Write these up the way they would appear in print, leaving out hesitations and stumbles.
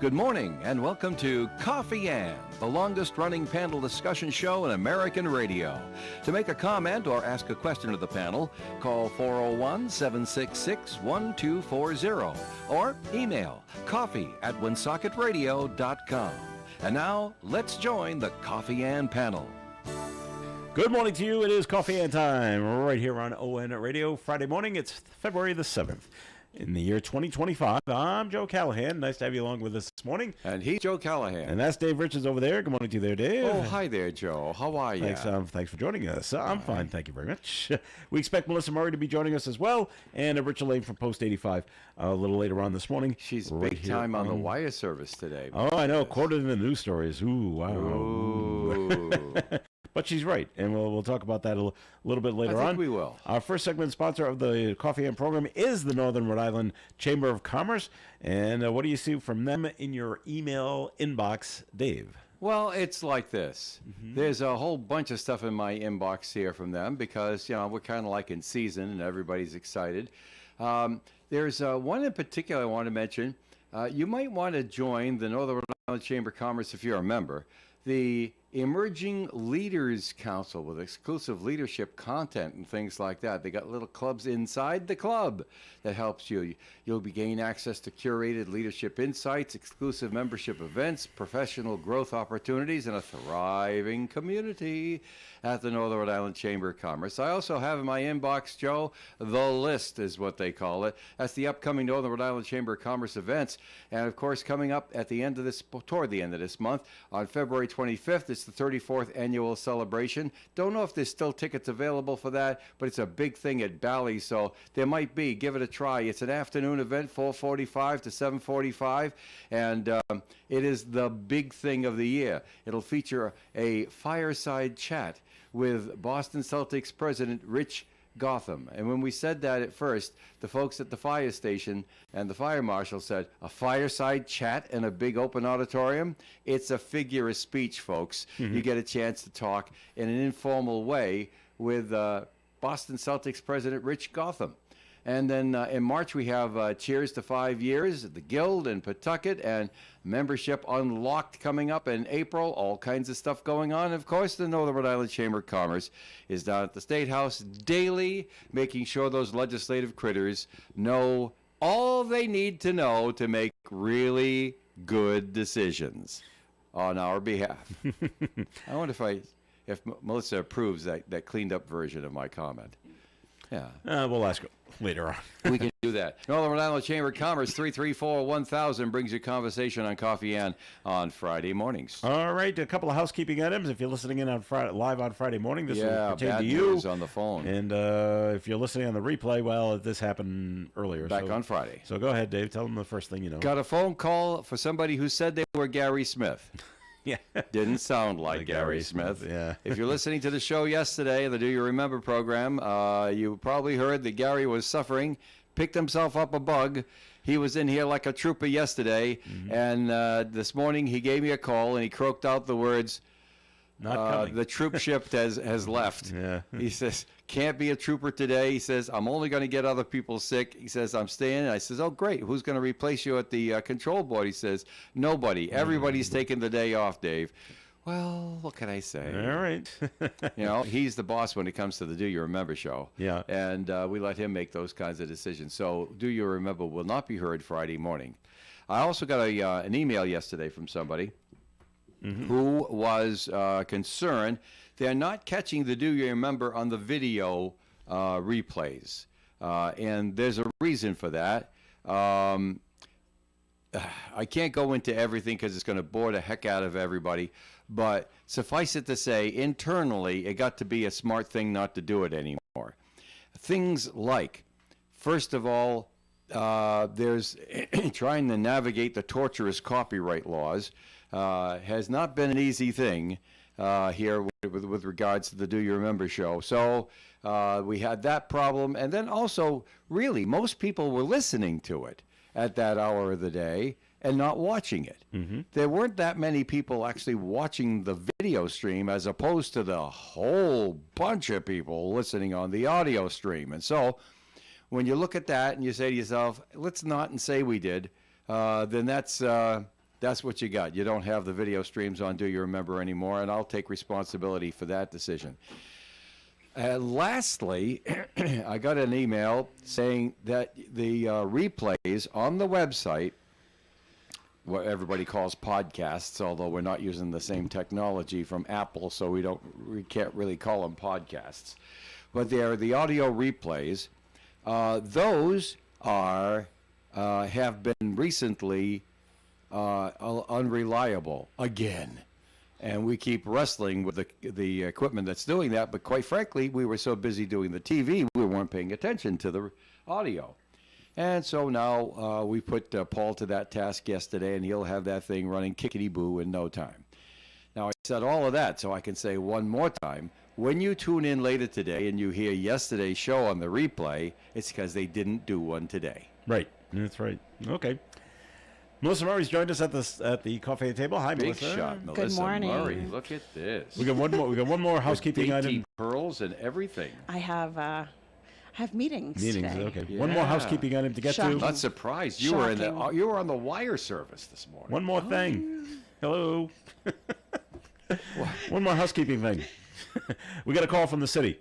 Good morning and welcome to Coffee Ann, the longest-running panel discussion show in American radio. To make a comment or ask a question of the panel, call 401-766-1240 or email coffee@woonsockеtradio.com. And now, let's join the Coffee Ann panel. Good morning to you. It is Coffee Ann time right here on ON Radio. Friday morning, it's February the 7th. In the year 2025, I'm Joe Callahan. Nice to have you along with us this morning. And he's Joe Callahan. And that's Dave Richards over there. Good morning to you there, Dave. Oh, hi there, Joe. How are you? Thanks for joining us. I'm fine, thank you very much. We expect Melissa Murray to be joining us as well, and Richard Lane from Post 85 a little later on this morning. She's big time on the wire service today. Oh, I know. Quoted in the news stories. Ooh, wow. Ooh. But she's right, and we'll talk about that a little bit later on. I think we will. Our first segment sponsor of the Coffee Ann program is the Northern Rhode Island Chamber of Commerce. And what do you see from them in your email inbox, Dave? Well, it's like this. There's a whole bunch of stuff in my inbox here from them because, we're kind of like in season and everybody's excited. There's one in particular I want to mention. You might want to join the Northern Rhode Island Chamber of Commerce if you're a member. The Emerging Leaders Council with exclusive leadership content and things like that. They got little clubs inside the club that helps you. You'll be gaining access to curated leadership insights, exclusive membership events, professional growth opportunities, and a thriving community at the Northern Rhode Island Chamber of Commerce. I also have in my inbox, Joe, the list is what they call it. That's the upcoming Northern Rhode Island Chamber of Commerce events. And of course, coming up toward the end of this month, on February 25th, it's the 34th annual celebration. Don't know if there's still tickets available for that, but it's a big thing at Bally, so there might be. Give it a try. It's an afternoon event, 4:45 to 7:45, and it is the big thing of the year. It'll feature a fireside chat with Boston Celtics president Rich Gotham. And when we said that at first, the folks at the fire station and the fire marshal said, a fireside chat in a big open auditorium? It's a figure of speech, folks. You get a chance to talk in an informal way with Boston Celtics president Rich Gotham. And then in March, we have Cheers to 5 Years at the Guild in Pawtucket, and Membership Unlocked coming up in April. All kinds of stuff going on. Of course, the Northern Rhode Island Chamber of Commerce is down at the State House daily, making sure those legislative critters know all they need to know to make really good decisions on our behalf. I wonder if Melissa approves that cleaned up version of my comment. Yeah. We'll ask her later on. We can do that. Northern Rhode Island Chamber of Commerce, 334-1000 brings you conversation on Coffee Ann on Friday mornings. All right, a couple of housekeeping items. If you're listening in on live on Friday morning, this will pertain bad to you. News on the phone. And if you're listening on the replay, well, this happened earlier. Back on Friday. So go ahead, Dave. Tell them the first thing you know. Got a phone call for somebody who said they were Gary Smith. Yeah. Didn't sound like Gary Smith. Yeah. If you're listening to the show yesterday, the Do You Remember program, you probably heard that Gary was suffering, picked himself up a bug. He was in here like a trooper yesterday, and this morning he gave me a call and he croaked out the words, Not coming. The troop ship has left. Yeah. He says, can't be a trooper today. He says, I'm only going to get other people sick. He says, I'm staying. And I says, oh, great. Who's going to replace you at the control board? He says, nobody. Everybody's taking the day off, Dave. Well, what can I say? All right. He's the boss when it comes to the Do You Remember show. Yeah. And we let him make those kinds of decisions. So Do You Remember will not be heard Friday morning. I also got an email yesterday from somebody who was concerned they're not catching the Do You Remember on the video replays. And there's a reason for that. I can't go into everything because it's going to bore the heck out of everybody. But suffice it to say, internally, it got to be a smart thing not to do it anymore. Things like, first of all, there's trying to navigate the torturous copyright laws has not been an easy thing here with regards to the Do You Remember show. So we had that problem. And then also, really, most people were listening to it at that hour of the day and not watching it. There weren't that many people actually watching the video stream as opposed to the whole bunch of people listening on the audio stream. And so when you look at that and you say to yourself, let's not and say we did, then that's That's what you got. You don't have the video streams on Do You Remember anymore, and I'll take responsibility for that decision. Lastly, I got an email saying that the replays on the website, what everybody calls podcasts, although we're not using the same technology from Apple, so we can't really call them podcasts. But they're the audio replays. Those have been recently unreliable again. And we keep wrestling with the equipment that's doing that. But quite frankly, we were so busy doing the TV, we weren't paying attention to the audio. And so now we put Paul to that task yesterday, and he'll have that thing running kickety-boo in no time. Now, I said all of that so I can say one more time, when you tune in later today and you hear yesterday's show on the replay, it's because they didn't do one today. Right. That's right. Okay. Melissa Murray's joined us at the coffee table. Hi, Big Melissa. shot, Melissa morning. Murray. Look at this. We got one more housekeeping Dainty item. pearls and everything. I have meetings today. Okay. Yeah. One more housekeeping item to get Shocking. to. Not surprised. You were on the wire service this morning. One more thing. Hello. One more housekeeping thing. We got a call from the city.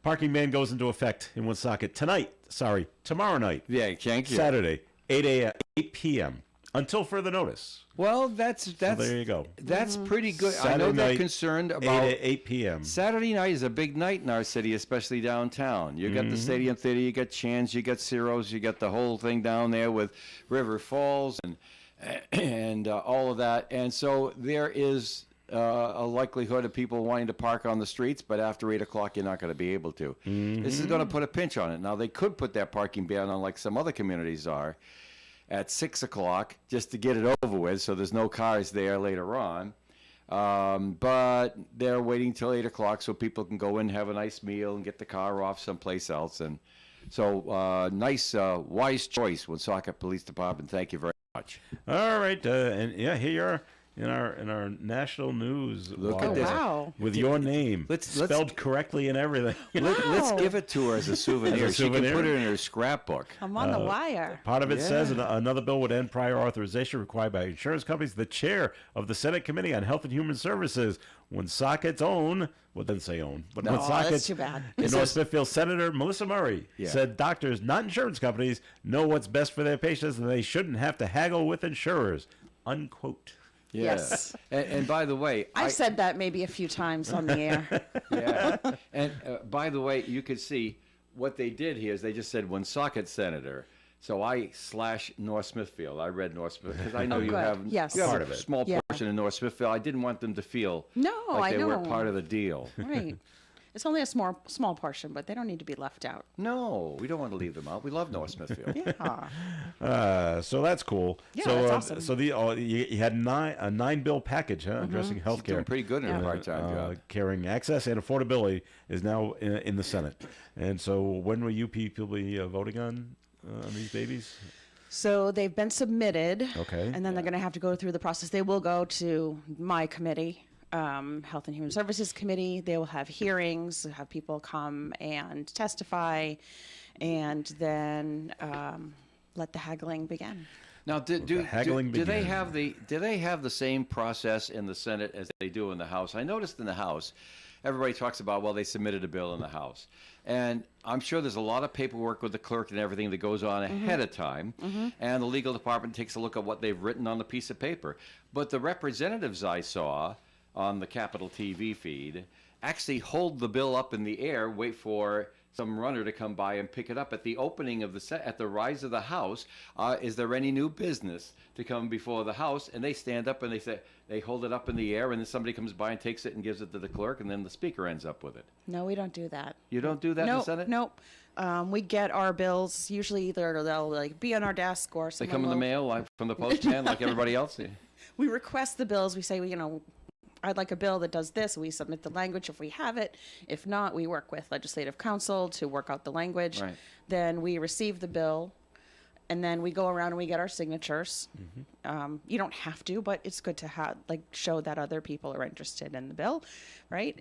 Parking ban goes into effect in Woonsocket tomorrow night. Yeah, thank you. Saturday, 8 p.m. until further notice. Well, that's So there you go. That's pretty good. I Saturday know they're night, concerned 8 about 8 p.m. Saturday night is a big night in our city, especially downtown. You got the Stadium Theater, you got Chan's, you got Ciro's, you got the whole thing down there with River Falls and all of that. And so there is a likelihood of people wanting to park on the streets, but after 8 o'clock, you're not going to be able to. This is going to put a pinch on it. Now, they could put that parking ban on like some other communities are at 6 o'clock just to get it over with so there's no cars there later on. But they're waiting till 8 o'clock so people can go in, have a nice meal, and get the car off someplace else. And so nice, wise choice, Woonsocket Police Department. Thank you very much. All right, and yeah, here you are in our national news. Look wire at this. Wow. with your name Let's- spelled correctly and everything. Let's Wow. give it to her as a souvenir. As a She can souvenir? put it in her scrapbook. I'm on the wire. Part of it Yeah. says another bill would end prior authorization required by insurance companies. The chair of the Senate Committee on Health and Human Services, Woonsocket's own, well, didn't say own, but No, Woonsocket's that's too bad. in North Smithfield, Senator Melissa Murray Yeah. said doctors, not insurance companies, know what's best for their patients and they shouldn't have to haggle with insurers, unquote. Yeah. Yes. And by the way, I've said that maybe a few times on the air. yeah. And by the way, you could see what they did here is they just said Woonsocket Senator. So I / North Smithfield. I read North Smithfield because I know Oh, you good. have, Yes. you have Part a of it. small Yeah. portion in North Smithfield. I didn't want them to feel No, like I they weren't know. part of the deal. Right. It's only a small portion, but they don't need to be left out. No, we don't want to leave them out. We love North Smithfield. Yeah. So that's cool. Yeah, so, that's awesome. So you had a 9-bill package addressing She's healthcare. doing pretty good in her part-time job. Carrying access and affordability is now in the Senate. And so when will you people be voting on these babies? So they've been submitted. Okay. And then they're going to have to go through the process. They will go to my committee, Health and Human Services Committee. They will have hearings, have people come and testify, and then let the haggling begin. Now, do haggling they begins. do they have the same process in the Senate as they do in the House? I noticed in the House, everybody talks about, well, they submitted a bill in the House, and I'm sure there's a lot of paperwork with the clerk and everything that goes on ahead of time, and the legal department takes a look at what they've written on the piece of paper. But the representatives I saw on the Capitol TV feed actually hold the bill up in the air, wait for some runner to come by and pick it up at the opening of at the rise of the House. Is there any new business to come before the House? And they stand up and they hold it up in the air, and then somebody comes by and takes it and gives it to the clerk, and then the speaker ends up with it. No, we don't do that. You don't do that in the Nope, Senate? nope. We get our bills, usually they'll like be on our desk or They someone come in the will- mail like from the postman like everybody else? We request the bills. We say, I'd like a bill that does this. We submit the language if we have it. If not, we work with legislative counsel to work out the language. Right. Then we receive the bill, and then we go around and we get our signatures. You don't have to, but it's good to show that other people are interested in the bill, right?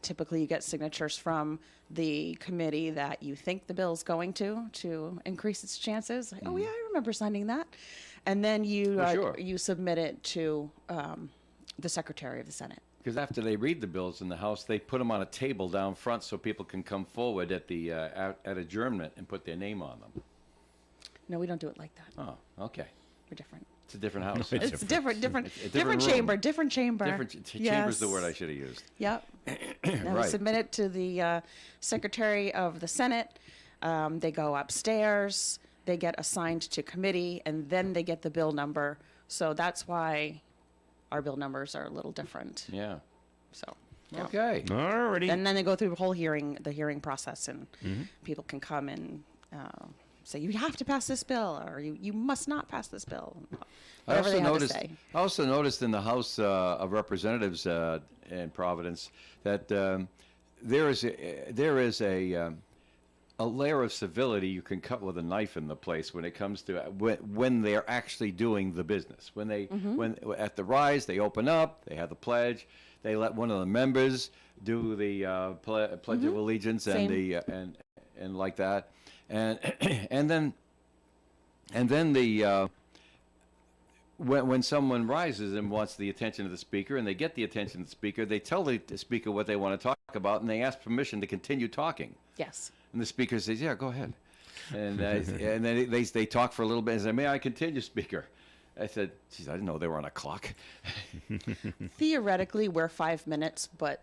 Typically, you get signatures from the committee that you think the bill's going to increase its chances. Like, oh yeah, I remember signing that. And then you Sure. you submit it to the Secretary of the Senate. Because after they read the bills in the House, they put them on a table down front so people can come forward at the at adjournment and put their name on them. No, we don't do it like that. Oh, okay. We're different. It's a different house. It's different, different, It's a different room. chamber, different chamber. Chamber's the word I should have used. Yep. Then we Right. submit it to the Secretary of the Senate. They go upstairs. They get assigned to committee, and then they get the bill number. So that's why our bill numbers are a little different. Yeah. So. Yeah. Okay. Alrighty. And then they go through the whole the hearing process, and people can come and say, you have to pass this bill, or you must not pass this bill. Whatever they have to say. I also noticed in the House of Representatives in Providence that there is a layer of civility you can cut with a knife in the place when it comes to when they're actually doing the business. When they when at the rise, they open up, they have the pledge, they let one of the members do the pledge of allegiance and the and like that, and and then the when someone rises and wants the attention of the speaker, and they get the attention of the speaker, they tell the speaker what they want to talk about, and they ask permission to continue talking. Yes. And the speaker says, "Yeah, go ahead." And and then they talk for a little bit and say, "May I continue, speaker?" I said, "Geez, I didn't know they were on a clock." Theoretically, we're 5 minutes, but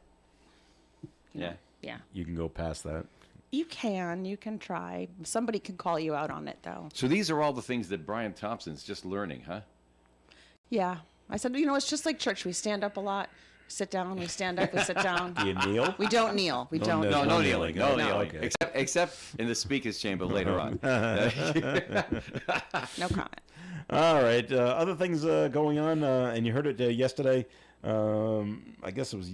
Yeah. yeah, You can go past that. you can try. Somebody can call you out on it, though. So these are all the things that Brian Thompson's just learning, huh? Yeah, I said, it's just like church. We stand up a lot, sit down, we stand up, we sit down. Do you kneel? We don't kneel. We don't. No, No kneeling. kneeling. No No, kneeling. okay. Except in the speaker's chamber later on. No comment. All right. Other things going on, and you heard it yesterday. I guess it was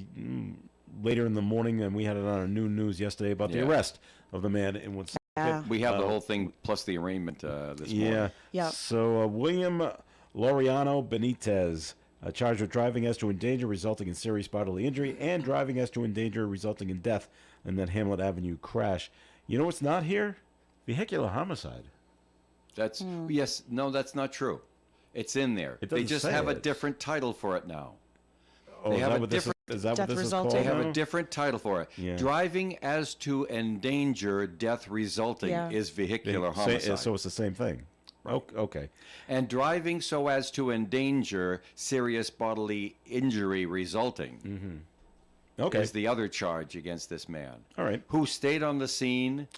later in the morning, and we had it on our new news yesterday about the Yeah. arrest of the man in Woodstock. Yeah. We have the whole thing plus the arraignment this Yeah. morning. Yep. So William Laureano Benitez, charged with driving as to endanger resulting in serious bodily injury and driving as to endanger resulting in death in that Hamlet Avenue crash. You know what's not here? Vehicular homicide. That's yes, no, that's not true. It's in there. It They doesn't just say have a it. different title for it now. Oh, They is have that a what this is? different- Is that what Death this is resulting. called They have now? a different title for it. Yeah. Driving as to endanger death resulting Yeah. is vehicular Say- homicide. So it's the same thing. Okay. And driving so as to endanger serious bodily injury resulting Okay. is the other charge against this man. All right. Who stayed on the scene.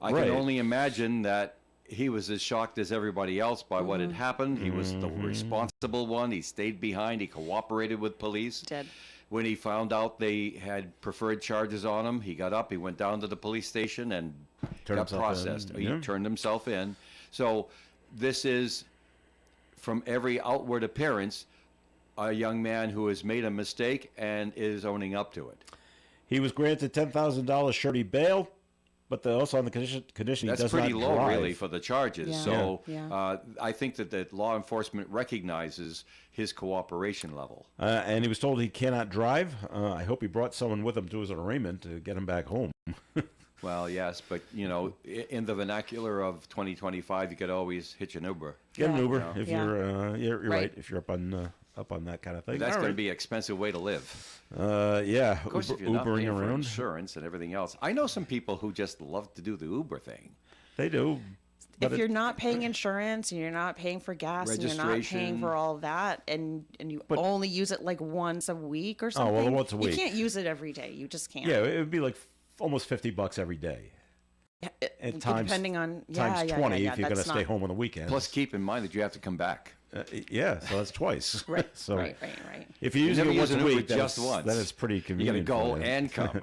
I Right. can only imagine that he was as shocked as everybody else by what had happened. He was the responsible one. He stayed behind. He cooperated with police. Did. When he found out they had preferred charges on him, he got up, he went down to the police station and Turned got himself processed. in, He yeah. turned himself in. So this is, from every outward appearance, a young man who has made a mistake and is owning up to it. He was granted $10,000 surety bail, but also on the condition he That's does pretty not low, drive. really, for the charges. Yeah. So Yeah. I think that law enforcement recognizes his cooperation level. And he was told he cannot drive. I hope he brought someone with him to his arraignment to get him back home. Well, yes, but, in the vernacular of 2025, you could always hitch an Uber. Get an Yeah. Uber if Yeah. you're right. Right. If you're up on that kind of thing. That's All going to right. be an expensive way to live. Yeah. Of course, if you're not Ubering paying for around. insurance and everything else. I know some people who just love to do the Uber thing. They do. But If you're not paying insurance and you're not paying for gas and you're not paying Registration. for all that, and you But- only use it like once a week or Oh, something, well, once a week. you can't use it every day. You just can't. Yeah, it would be like almost $50 every day. And times depending on times 20 if you're going to that's stay not- home on the weekends. Plus, keep in mind that you have to come back. Yeah, so that's twice. Right, So right. if you're using never it once use a an Uber week, just that's, once. that is pretty You got to convenient. go for you. and come.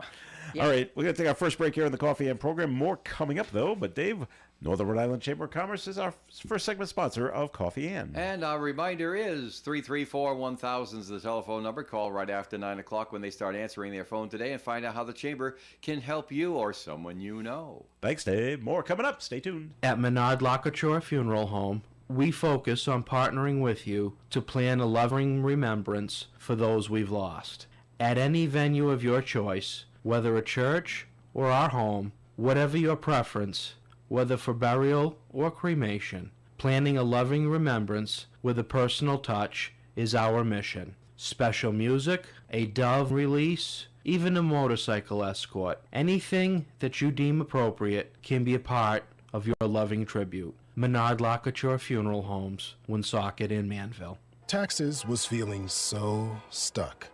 All right, we're going to take our first break here in the Coffee and Program. More coming up, though. But Dave, Northern Rhode Island Chamber of Commerce is our first segment sponsor of Coffee and. And our reminder is 334-1000 is the telephone number. Call right after 9 o'clock when they start answering their phone today and find out how the Chamber can help you or someone you know. Thanks, Dave. More coming up. Stay tuned. At Menard Lockature Funeral Home, we focus on partnering with you to plan a loving remembrance for those we've lost. At any venue of your choice, whether a church or our home, whatever your preference, whether for burial or cremation, Planning a loving remembrance with a personal touch is our mission. Special music, a dove release, even a motorcycle escort. Anything that you deem appropriate can be a part of your loving tribute. Menard Lockature Funeral Homes, Woonsocket in Manville. Taxes was feeling so stuck.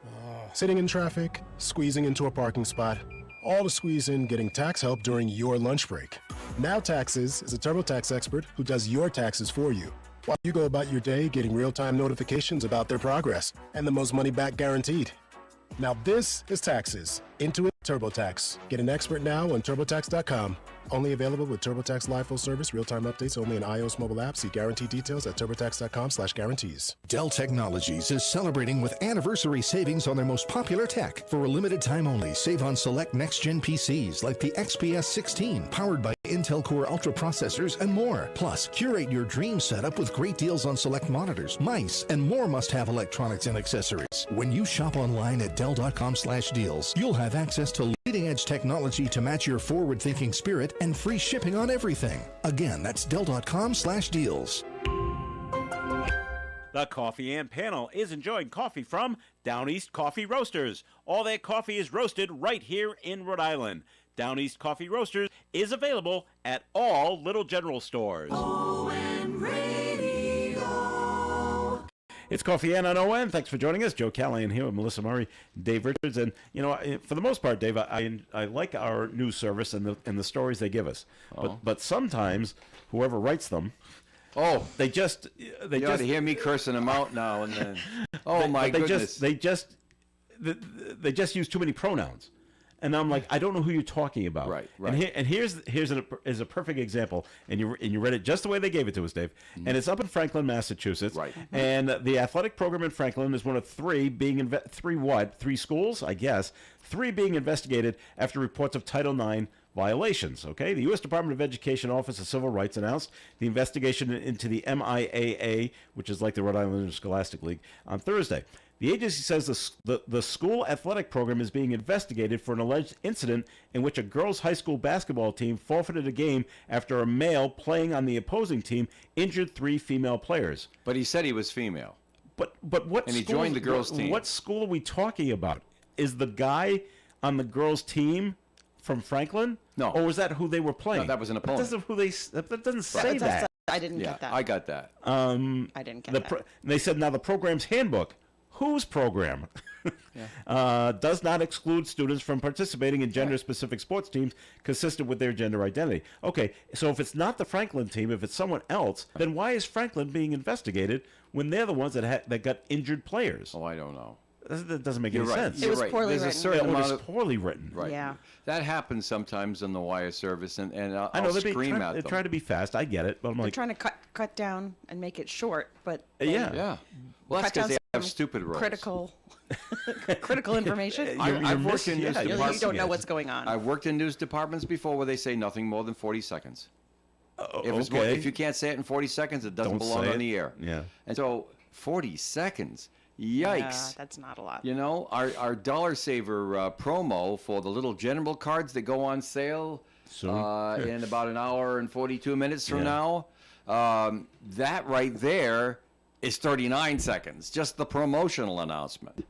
Sitting in traffic, squeezing into a parking spot, all to squeeze in getting tax help during your lunch break. Now Taxes is a TurboTax expert who does your taxes for you, while you go about your day getting real-time notifications about their progress and the most money back guaranteed. Now this is Taxes. Intuit TurboTax. Get an expert now on TurboTax.com. Only available with TurboTax Live Full Service. Real-time updates only in iOS mobile app. See guarantee details at TurboTax.com/guarantees. Dell Technologies is celebrating with anniversary savings on their most popular tech. For a limited time only, save on select next-gen PCs like the XPS 16, powered by Intel Core Ultra processors and more. Plus, curate your dream setup with great deals on select monitors, mice, and more must-have electronics and accessories. When you shop online at Dell.com/deals, you'll have access to leading-edge technology to match your forward-thinking spirit and free shipping on everything. Again, that's Dell.com/deals. The Coffee and Panel is enjoying coffee from Down East Coffee Roasters. All their coffee is roasted right here in Rhode Island. Down East Coffee Roasters is available at all Little General stores. It's Coffee and on ON. Thanks for joining us. Joe Callahan here with Melissa Murray, Dave Richards. And, you know, for the most part, Dave, I like our news service and the stories they give us. But sometimes whoever writes them, they just ought to hear me cursing them out now and then. Goodness. They just use too many pronouns. And I'm like, I don't know who you're talking about. Right. And here's a perfect example. And you read it just the way they gave it to us, Dave. Mm-hmm. And it's up in Franklin, Massachusetts. Right. And the athletic program in Franklin is one of three schools, I guess, three being investigated after reports of Title IX violations. Okay, the U.S. Department of Education Office of Civil Rights announced the investigation into the MIAA, which is like the Rhode Island Interscholastic League, on Thursday. The agency says the school athletic program is being investigated for an alleged incident in which a girls' high school basketball team forfeited a game after a male playing on the opposing team injured 3 female players. But he said he was female. But what? And he joined the girls' team. What school are we talking about? Is the guy on the girls' team from Franklin? No. Or was that who they were playing? No, that was an opponent. That doesn't say that. I didn't get that. I got that. I didn't get that. They said now the program's handbook. Whose program does not exclude students from participating in gender-specific sports teams consistent with their gender identity. Okay, so if it's not the Franklin team, if it's someone else, then why is Franklin being investigated when they're the ones that got injured players? Oh, I don't know. That doesn't make any sense. It was poorly There's written. a certain amount of poorly written. Right. Yeah. That happens sometimes in the wire service, and I'll I know scream at they're them. trying to be fast. I get it, but I'm They're like, trying to cut down and make it short, but Yeah. Well, that's cut down because they have some stupid rules. critical information. I've worked in news You departments. don't know what's going on. I've worked in news departments before where they say nothing more than 40 seconds. okay. If you can't say it in 40 seconds, it doesn't Don't belong say on it. the air. Yeah. And so 40 seconds. Yeah, Yikes. that's not a lot. You know, our Dollar Saver promo for the little general cards that go on sale Soon. in about an hour and 42 minutes from Yeah. now, that right there is 39 seconds, just the promotional announcement.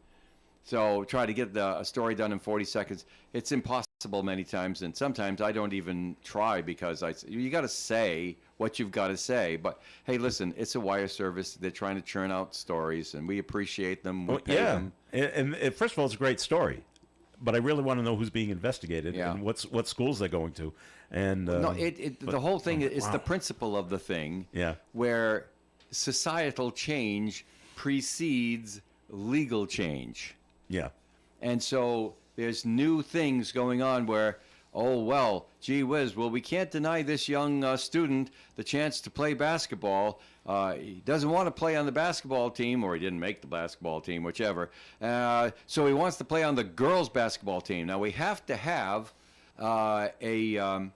So try to get a story done in 40 seconds. It's impossible many times, and sometimes I don't even try because you got to say what you've got to say. But hey, listen, it's a wire service. They're trying to churn out stories, and we appreciate them. We pay them. And first of all, it's a great story, but I really want to know who's being investigated Yeah. and what schools they're going to. And No, the whole thing is the principle of the thing. Yeah. Where societal change precedes legal change. yeah. And so there's new things going on where, oh, well, gee whiz, well, we can't deny this young student the chance to play basketball. He doesn't want to play on the basketball team, or he didn't make the basketball team, whichever. So he wants to play on the girls' basketball team. Now, we have to have a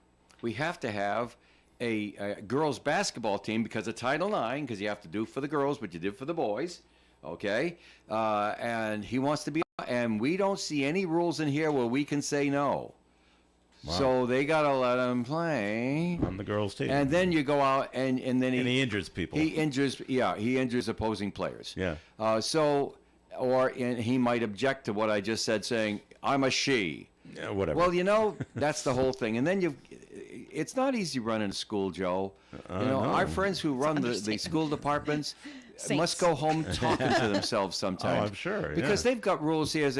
girls' basketball team because of Title IX, because you have to do for the girls what you did for the boys. Okay, and he wants to be, and we don't see any rules in here where we can say no. So they got to let him play. On the girls' team. And then you go out and then he injures people. He injures opposing players. Yeah. And he might object to what I just said, saying, I'm a she. Yeah, whatever. Well, that's the whole thing. And then it's not easy running a school, Joe. No. Our friends who run the school departments must go home talking to themselves sometimes. Oh, I'm sure. Because they've got rules here.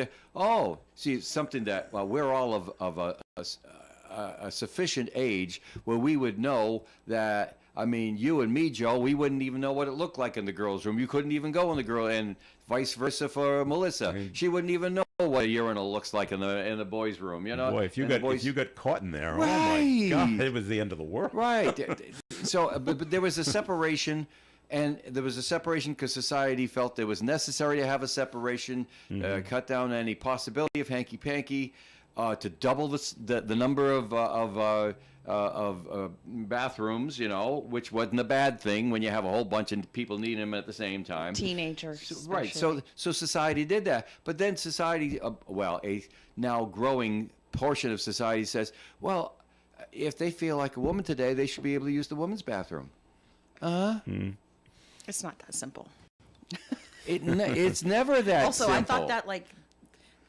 Something that, we're all of a sufficient age where we would know that. I mean, you and me, Joe, we wouldn't even know what it looked like in the girls' room. You couldn't even go in the girl, and vice versa for Melissa. She wouldn't even know what a urinal looks like in the boys' room. You know, boy, if you got caught in there, right. Oh my God, it was the end of the world. Right. So, but there was a separation. And there was a separation because society felt it was necessary to have a separation, cut down any possibility of hanky-panky, to double the number of bathrooms, which wasn't a bad thing when you have a whole bunch of people needing them at the same time. Teenagers. Right. So society did that. But then society, a now growing portion of society says, well, if they feel like a woman today, they should be able to use the woman's bathroom. It's not that simple. It's never that also, simple. I thought that,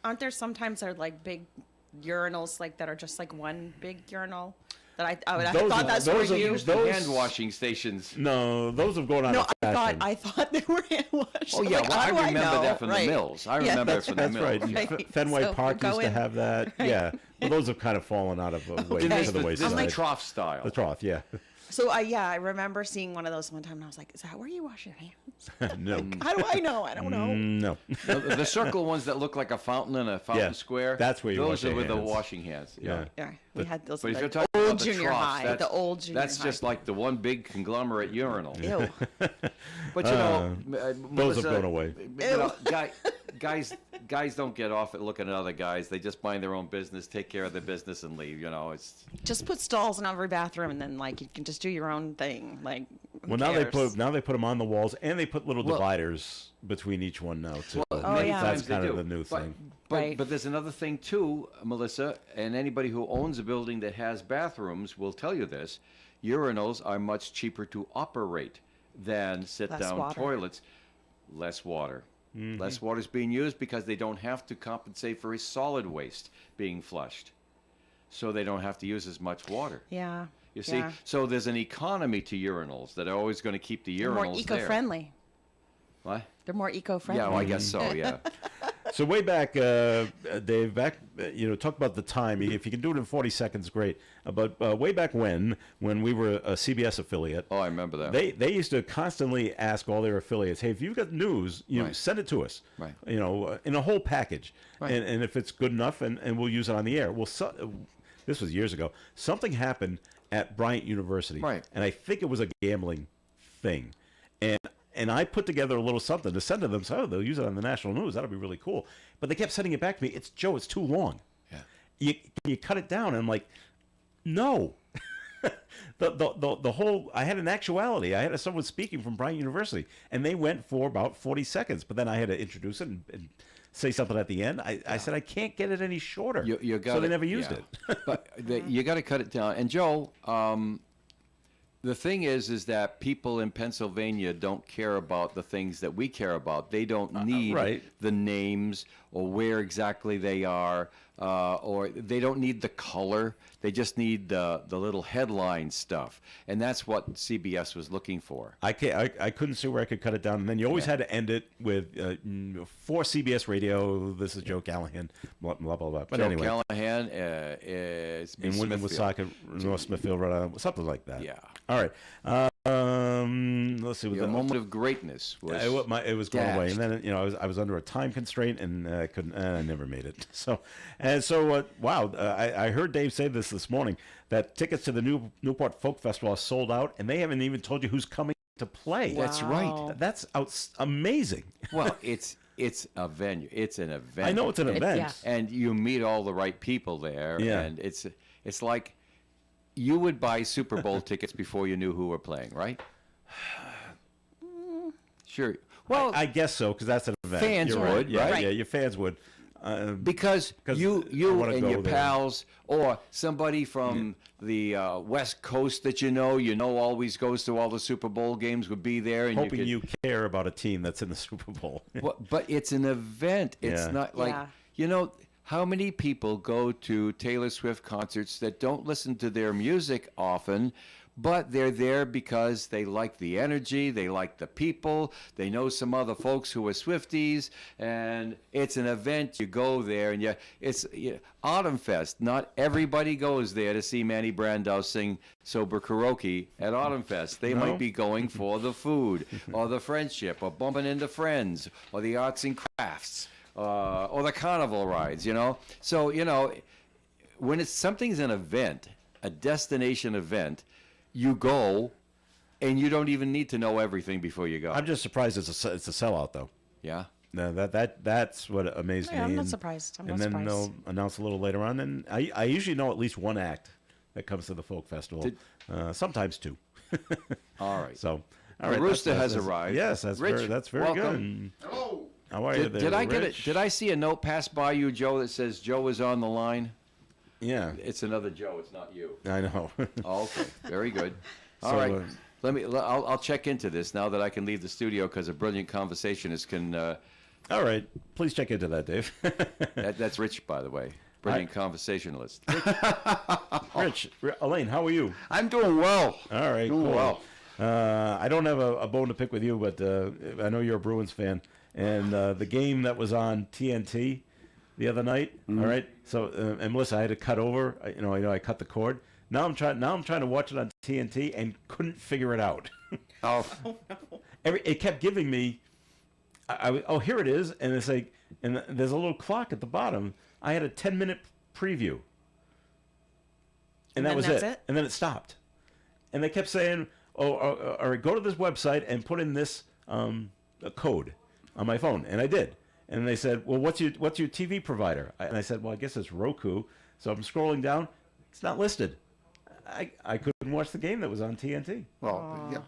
aren't there sometimes big urinals, that are just one big urinal? That I thought that's where you used the hand washing stations. No, those have gone out of fashion. I thought they were hand washed. Oh yeah, I remember that from the mills. I remember it from the mills. That's right. Fenway Park used to have that. Right. Yeah, but those have kind of fallen out of way to the wayside. This is the trough style. The trough, yeah. So I remember seeing one of those one time, and I was like, "Is that where you wash your hands?" No. How do I know? I don't know. No. The circle ones that look like a fountain and a fountain square. That's where you wash your hands. Those are with the washing hands. Yeah. Yeah, we had those. But if you're the talking old about the junior troughs, high, the old junior high. that's just like the one big conglomerate urinal. Ew. But those Melissa, have gone away. Guys don't get off at looking at other guys. They just mind their own business, take care of their business, and leave. It's just put stalls in every bathroom, and then you can just do your own thing. Well, now they put them on the walls, and they put little dividers between each one now too. Many That's times kind they of do. the new thing. But there's another thing too, Melissa, and anybody who owns a building that has bathrooms will tell you this: urinals are much cheaper to operate than sit-down toilets. Less water. Mm-hmm. Less water is being used because they don't have to compensate for a solid waste being flushed, so they don't have to use as much water. Yeah. You see, so there's an economy to urinals that are always going to keep the urinals more eco-friendly. There. What? They're more eco-friendly. Yeah, well, I guess so. Yeah. So way back, Dave, talk about the time. If you can do it in 40 seconds, great. But way back when we were a CBS affiliate. Oh, I remember that. They used to constantly ask all their affiliates, hey, if you've got news, send it to us. Right. In a whole package. Right. And if it's good enough, and we'll use it on the air. Well, this was years ago. Something happened at Bryant University. Right. And I think it was a gambling thing. And I put together a little something to send to them. So they'll use it on the national news. That'll be really cool. But they kept sending it back to me. It's too long. Yeah. Can you cut it down? And I'm like, no. the whole. I had an actuality. I had someone speaking from Bryant University, and they went for about 40 seconds. But then I had to introduce it and say something at the end. I said I can't get it any shorter. So they never used it. But you got to cut it down. And Joe. The thing is that people in Pennsylvania don't care about the things that we care about. They don't need the names or where exactly they are, or they don't need the color. They just need the little headline stuff, and that's what CBS was looking for. I couldn't see where I could cut it down, and then you always had to end it with for CBS Radio. This is Joe Callahan, blah blah blah. But Joe anyway, Callahan is in Woonsocket, North Smithfield, Rhode Island, something like that. Yeah. All right. Let's see. The moment of greatness was it was going away, and then I was under a time constraint, and I couldn't. I never made it. So wow! I heard Dave say this morning that tickets to the Newport Folk Festival are sold out, and they haven't even told you who's coming to play. Wow. That's right. That's amazing. Well, it's a venue. It's an event. I know it's an event, and you meet all the right people there. Yeah. And it's like you would buy Super Bowl tickets before you knew who were playing, right? Sure. Well, I guess so, because that's an event. Fans You're would, right? Yeah, right? yeah, your fans would. Because you wanna and go your there. pals, or somebody from the West Coast that you know always goes to all the Super Bowl games would be there, and Hoping you could, you care about a team that's in the Super Bowl. but it's an event. It's Yeah. not like Yeah. how many people go to Taylor Swift concerts that don't listen to their music often, but they're there because they like the energy, they like the people, they know some other folks who are Swifties, and it's an event. You go there, and Autumn Fest. Not everybody goes there to see Manny Brandau sing sober karaoke at Autumn Fest. They might be going for the food, or the friendship, or bumping into friends, or the arts and crafts, or the carnival rides. So when something's an event, a destination event, you go, and you don't even need to know everything before you go. I'm just surprised it's a sellout, though. Yeah. No, that's what amazed me. Yeah, I'm not And- surprised. I'm and not then surprised. they'll announce a little later on. And I usually know at least one act that comes to the folk festival. Sometimes two. All right. So, all The right, rooster that's- has that's- arrived. Yes, that's Rich, very welcome. good. And how are you there, Did I Rich? Did I see a note pass by you, Joe, that says Joe is on the line? Yeah, It's another Joe. It's not you. I know. Oh, okay. Very good. All So, right. I'll check into this now that I can leave the studio because a brilliant conversationist can. All right, please check into that, Dave. That's Rich, by the way. Brilliant conversationalist. Rich, Elaine, how are you? I'm doing well. All right, Doing cool. well. I don't have a bone to pick with you, but I know you're a Bruins fan, and the game that was on TNT the other night. Mm-hmm. All right, so and Melissa, I had to cut over. I cut the cord. Now I'm trying to watch it on TNT and couldn't figure it out. Oh, It kept giving me. Here it is, and it's like, and there's a little clock at the bottom. I had a 10-minute preview, and that then was that's it? And then it stopped, and they kept saying, all right, go to this website and put in this code on my phone, and I did. And they said, well, what's your TV provider? And I said, well, I guess it's Roku. So I'm scrolling down. It's not listed. I couldn't watch the game that was on TNT. well, yeah.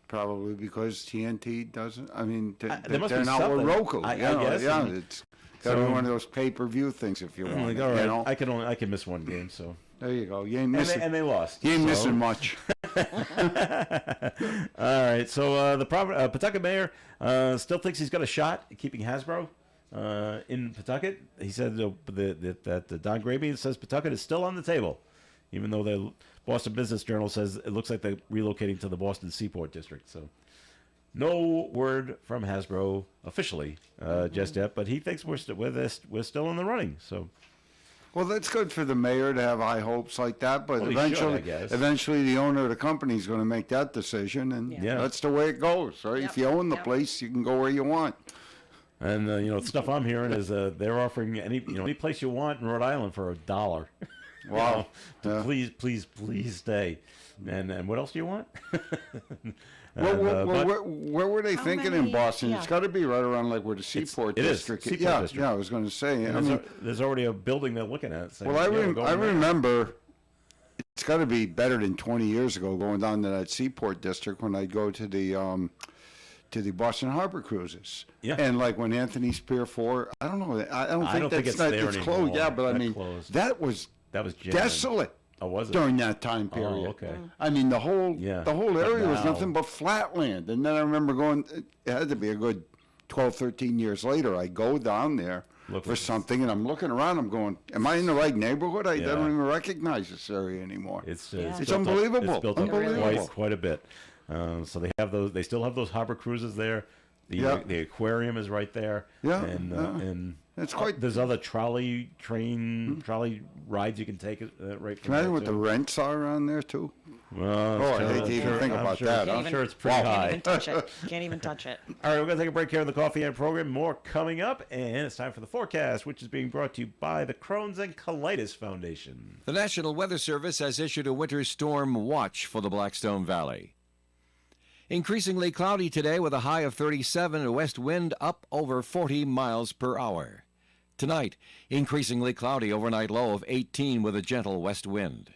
Probably because TNT doesn't. I mean, there must they're be not something. with Roku. I you know, guess, Yeah, and- it's got to be one of those pay-per-view things if you I'm want. like, it, all right, you know? I can miss one game. So There you go. You ain't and missing. they lost. You ain't so. missing much. All right, so the Pawtucket mayor still thinks he's got a shot at keeping Hasbro in Pawtucket. He said that Don Grabian says Pawtucket is still on the table, even though the Boston Business Journal says it looks like they're relocating to the Boston Seaport District. So no word from Hasbro officially just yet, but he thinks we're still in the running. So Well, that's good for the mayor to have high hopes like that, but Well, he should, I eventually, guess. eventually the owner of the company is going to make that decision, and Yeah. that's the way it goes, right? Yep. If you own the Yep. place, you can go where you want. and the stuff I'm hearing is they're offering any place you want in Rhode Island for $1. Wow. To please stay. And what else do you want? Well, but where were they How thinking in many- Boston? yeah. It's got to be right around like where the Seaport it is, District. Seaport yeah, District. yeah. I was going to say. I mean, there's already a building they're looking at. Saying, well, "Yeah, we're going I there." remember. It's got to be better than 20 years ago going down to that Seaport District when I'd go to the Boston Harbor cruises. Yeah. And like when Anthony's Pier 4, I don't know. I don't think think that's it's not, there it's anymore. closed. Yeah, but I That mean, closed. that was genuine. desolate. Oh, was it? During that time period. Oh, okay. I mean, the whole Yeah. area But was now- nothing but flat land. And then I remember going. It had to be a good 12, 13 years later. I go down there Look for at- something, and I'm looking around. I'm going, "Am I in the right neighborhood? I Yeah. don't even recognize this area anymore." It's Yeah. It's built up- unbelievable. It's built up Unbelievable. quite a bit. So they have those. They still have those harbor cruises there. The aquarium is right there. Yeah, And yeah. and It's quite- There's other trolley rides you can take right Can from I there, know what the too. rents are around there too? Well, Oh, I hate to even think about that. I'm huh? sure it's pretty Can't high. even touch it. Can't even touch it. All right, we're going to take a break here on the Coffee and Program. More coming up, and it's time for the forecast, which is being brought to you by the Crohn's and Colitis Foundation. The National Weather Service has issued a winter storm watch for the Blackstone Valley. Increasingly cloudy today with a high of 37 and a west wind up over 40 miles per hour. Tonight, increasingly cloudy, overnight low of 18 with a gentle west wind.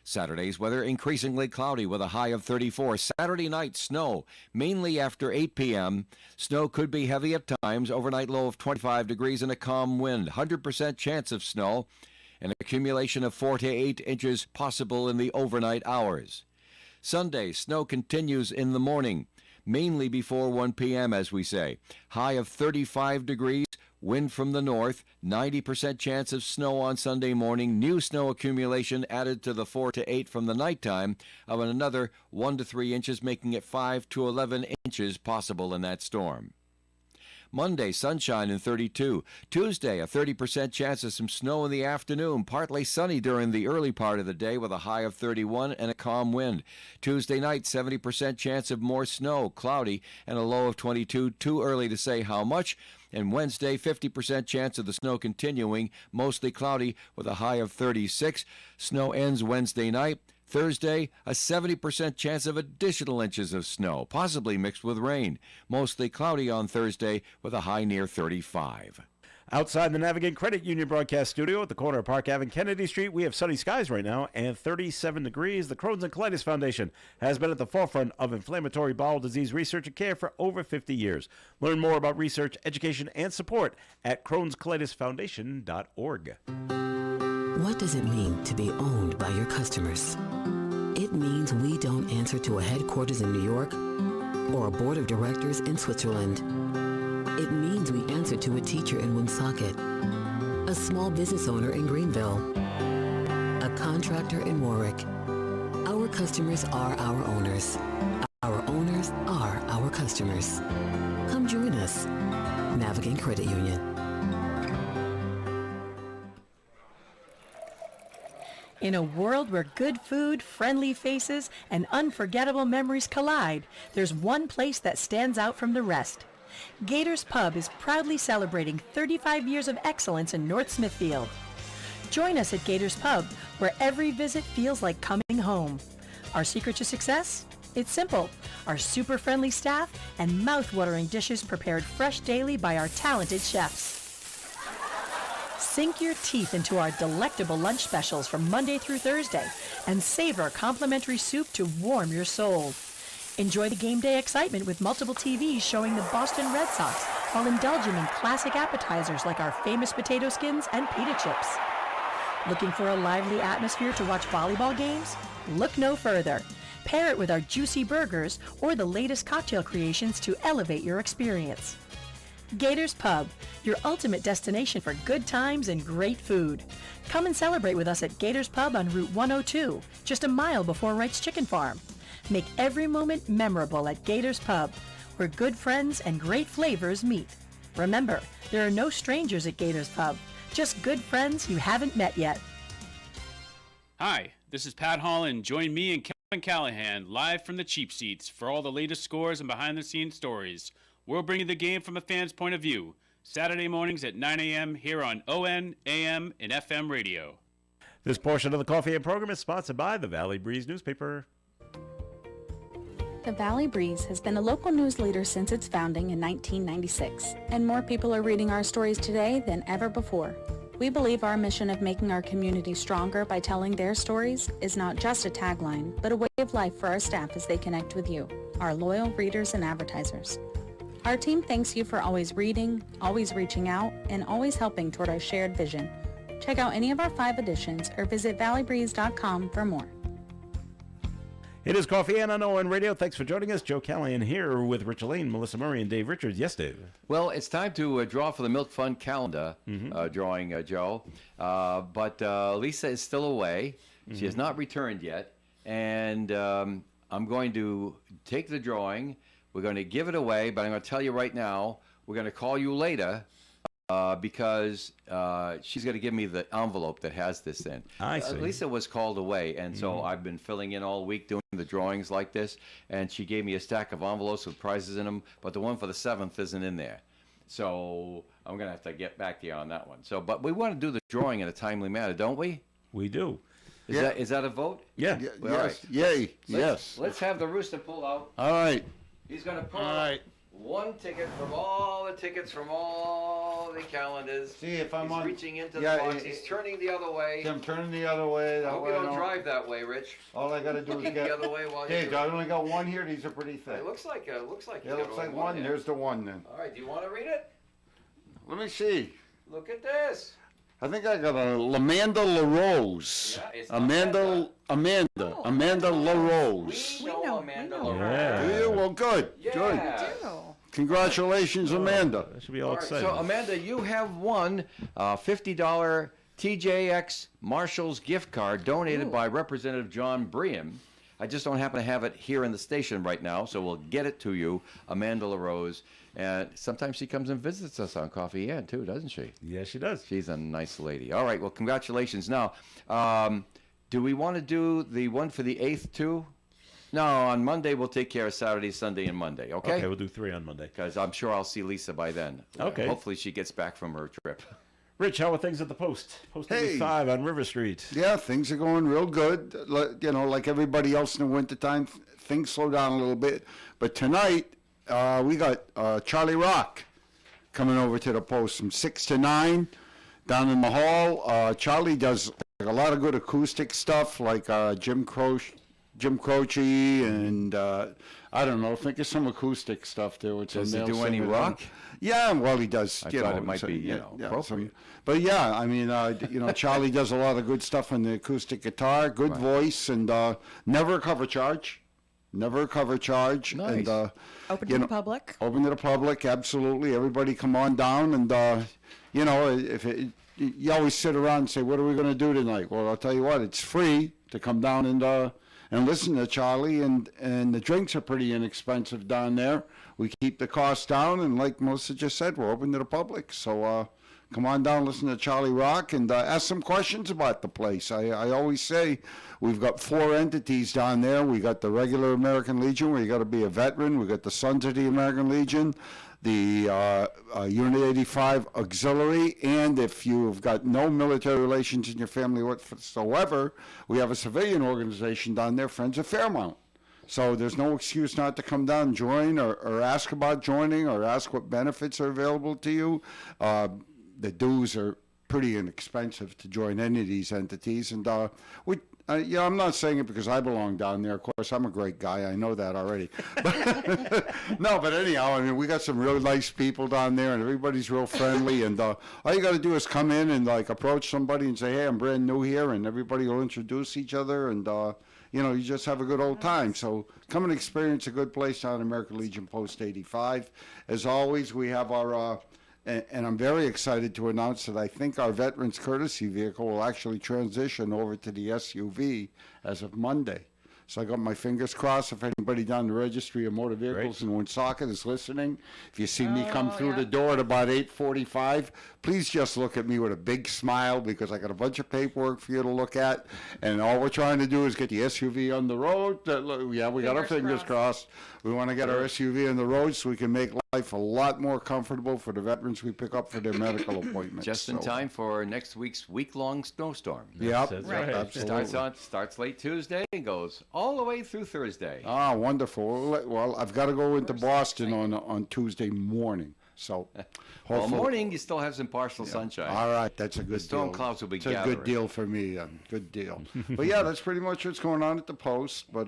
Saturday's weather increasingly cloudy with a high of 34. Saturday night snow, mainly after 8 p.m. Snow could be heavy at times. Overnight low of 25 degrees and a calm wind. 100% chance of snow. An accumulation of 4 to 8 inches possible in the overnight hours. Sunday, snow continues in the morning, mainly before 1 p.m., as we say. High of 35 degrees. Wind from the north, 90% chance of snow on Sunday morning. New snow accumulation added to the 4 to 8 from the nighttime of another 1 to 3 inches, making it 5 to 11 inches possible in that storm. Monday, sunshine and 32. Tuesday, a 30% chance of some snow in the afternoon. Partly sunny during the early part of the day with a high of 31 and a calm wind. Tuesday night, 70% chance of more snow, cloudy, and a low of 22. Too early to say how much. And Wednesday, 50% chance of the snow continuing, mostly cloudy with a high of 36. Snow ends Wednesday night. Thursday, a 70% chance of additional inches of snow, possibly mixed with rain. Mostly cloudy on Thursday with a high near 35. Outside the Navigate Credit Union broadcast studio at the corner of Park Ave and Kennedy Street, we have sunny skies right now and 37 degrees. The Crohn's and Colitis Foundation has been at the forefront of inflammatory bowel disease research and care for over 50 years. Learn more about research, education, and support at Crohn'sColitisFoundation.org. What does it mean to be owned by your customers? It means we don't answer to a headquarters in New York or a board of directors in Switzerland. It means we answer to a teacher in Woonsocket, a small business owner in Greenville, a contractor in Warwick. Our customers are our owners. Our owners are our customers. Come join us. Navigate Credit Union. In a world where good food, friendly faces, and unforgettable memories collide, there's one place that stands out from the rest. Gators Pub is proudly celebrating 35 years of excellence in North Smithfield. Join us at Gators Pub, where every visit feels like coming home. Our secret to success? It's simple. Our super friendly staff and mouth-watering dishes prepared fresh daily by our talented chefs. Sink your teeth into our delectable lunch specials from Monday through Thursday and savor complimentary soup to warm your soul. Enjoy the game day excitement with multiple TVs showing the Boston Red Sox while indulging in classic appetizers like our famous potato skins and pita chips. Looking for a lively atmosphere to watch volleyball games? Look no further. Pair it with our juicy burgers or the latest cocktail creations to elevate your experience. Gators Pub, your ultimate destination for good times and great food. Come and celebrate with us at Gators Pub on Route 102, just a mile before Wright's Chicken Farm. Make every moment memorable at Gators Pub, where good friends and great flavors meet. Remember, there are no strangers at Gators Pub, just good friends you haven't met yet. Hi, this is Pat Holland. Join me and Kevin Callahan live from the cheap seats for all the latest scores and behind-the-scenes stories. We'll bring you the game from a fan's point of view. Saturday mornings at 9 a.m. here on ON, AM, and FM radio. This portion of the Coffee and program is sponsored by the Valley Breeze newspaper. The Valley Breeze has been a local news leader since its founding in 1996, and more people are reading our stories today than ever before. We believe our mission of making our community stronger by telling their stories is not just a tagline, but a way of life for our staff as they connect with you, our loyal readers and advertisers. Our team thanks you for always reading, always reaching out, and always helping toward our shared vision. Check out any of our 5 editions or visit valleybreeze.com for more. It is Coffee and on ON Radio. Thanks for joining us. Joe Callahan here with Rich Lane, Melissa Murray, and Dave Richards. Yes, Dave. Well, it's time to draw for the Milk Fund calendar drawing, Joe. But Lisa is still away. She has not returned yet. And I'm going to take the drawing. We're going to give it away, but I'm going to tell you right now, we're going to call you later because she's going to give me the envelope that has this in. I see. Lisa was called away, and so I've been filling in all week doing the drawings like this, and she gave me a stack of envelopes with prizes in them, but the one for the 7th isn't in there. So I'm going to have to get back to you on that one. So, but we want to do the drawing in a timely manner, don't we? We do. Is that a vote? Yeah. Well, Yes. all right. Yay. Yes. Let's have the rooster pull out. All right. He's going to pull All out right. one ticket from all the tickets from all the calendars. See, if I'm He's on... reaching into Yeah, the box. He's turning the other way. See, I'm turning the other way. I That hope way you I don't drive that way, Rich. All I gotta do is Looking get... the other way while Hey, you're I only got one here. These are pretty thick. It looks like Yeah, you looks got like only one. here. There's the one then. All right, do you want to read it? Let me see. Look at this. I think I got a Lamanda LaRose. Yeah, it's not Amanda LaRose. We know Amanda we know. LaRose. Yeah. Do you? Well, good. Yeah. Good. Oh. Congratulations, Amanda. That should be all All right, exciting. so Amanda, you have won a $50 TJX Marshalls gift card donated by Representative John Bream. I just don't happen to have it here in the station right now, so we'll get it to you, Amanda LaRose. And sometimes she comes and visits us on Coffee Inn, too, doesn't she? Yes, she does. She's a nice lady. All right, well, congratulations. Now, do we want to do the one for the 8th, too? No, on Monday, we'll take care of Saturday, Sunday, and Monday, okay? Okay, we'll do 3 on Monday. Because I'm sure I'll see Lisa by then. Okay. Hopefully she gets back from her trip. Rich, how are things at the Post? Post 5 on River Street. Yeah, things are going real good. You know, like everybody else in the wintertime, things slow down a little bit. But tonight, we got Charlie Rock coming over to the Post from 6 to 9 down in the hall. Charlie does a lot of good acoustic stuff, like Jim Croce and I don't know, think of some acoustic stuff there. Does he do any rock? Yeah, well, he does. I you thought know, it might so, be, yeah, appropriate. but yeah, I mean, you know, Charlie does a lot of good stuff on the acoustic guitar, good voice, and never a cover charge. Never a cover charge. Nice. And, Open you to know, the public. Open to the public, absolutely. Everybody come on down, and you know, you always sit around and say, "What are we going to do tonight?" Well, I'll tell you what, it's free to come down and listen to Charlie, and the drinks are pretty inexpensive down there. We keep the costs down, and like Melissa just said, we're open to the public. So come on down, listen to Charlie Rock, and ask some questions about the place. I always say we've got 4 entities down there. We got the regular American Legion, where you got to be a veteran. We got the Sons of the American Legion, the Unit 85 Auxiliary, and if you've got no military relations in your family whatsoever, we have a civilian organization down there, Friends of Fairmount. So there's no excuse not to come down and join, or ask about joining, or ask what benefits are available to you. The dues are pretty inexpensive to join any of these entities, and yeah, I'm not saying it because I belong down there. Of course, I'm a great guy. I know that already. No, but anyhow, I mean, we got some really nice people down there, and everybody's real friendly. And all you got to do is come in and like approach somebody and say, "Hey, I'm brand new here," and everybody will introduce each other, and you know, you just have a good old time. So come and experience a good place down at American Legion Post 85. As always, we have our. And I'm very excited to announce that I think our Veterans Courtesy vehicle will actually transition over to the SUV as of Monday. So I got my fingers crossed. If anybody down the Registry of Motor Vehicles in Woonsocket is listening, if you see me come through the door at about 8:45, please just look at me with a big smile, because I got a bunch of paperwork for you to look at, and all we're trying to do is get the SUV on the road. Yeah, we got our fingers crossed. We want to get our SUV on the road so we can make life a lot more comfortable for the veterans we pick up for their medical appointments. Just in time for next week's week-long snowstorm. Yep, That's right. absolutely. Starts late Tuesday and goes all the way through Thursday. Ah, wonderful. Well, I've got to go into Boston on Tuesday morning. So, Well, hopefully. morning you still have some partial sunshine. All right, that's a good The storm deal. clouds will be It's a gathering. good deal for me. Good deal. But yeah, that's pretty much what's going on at the Post. But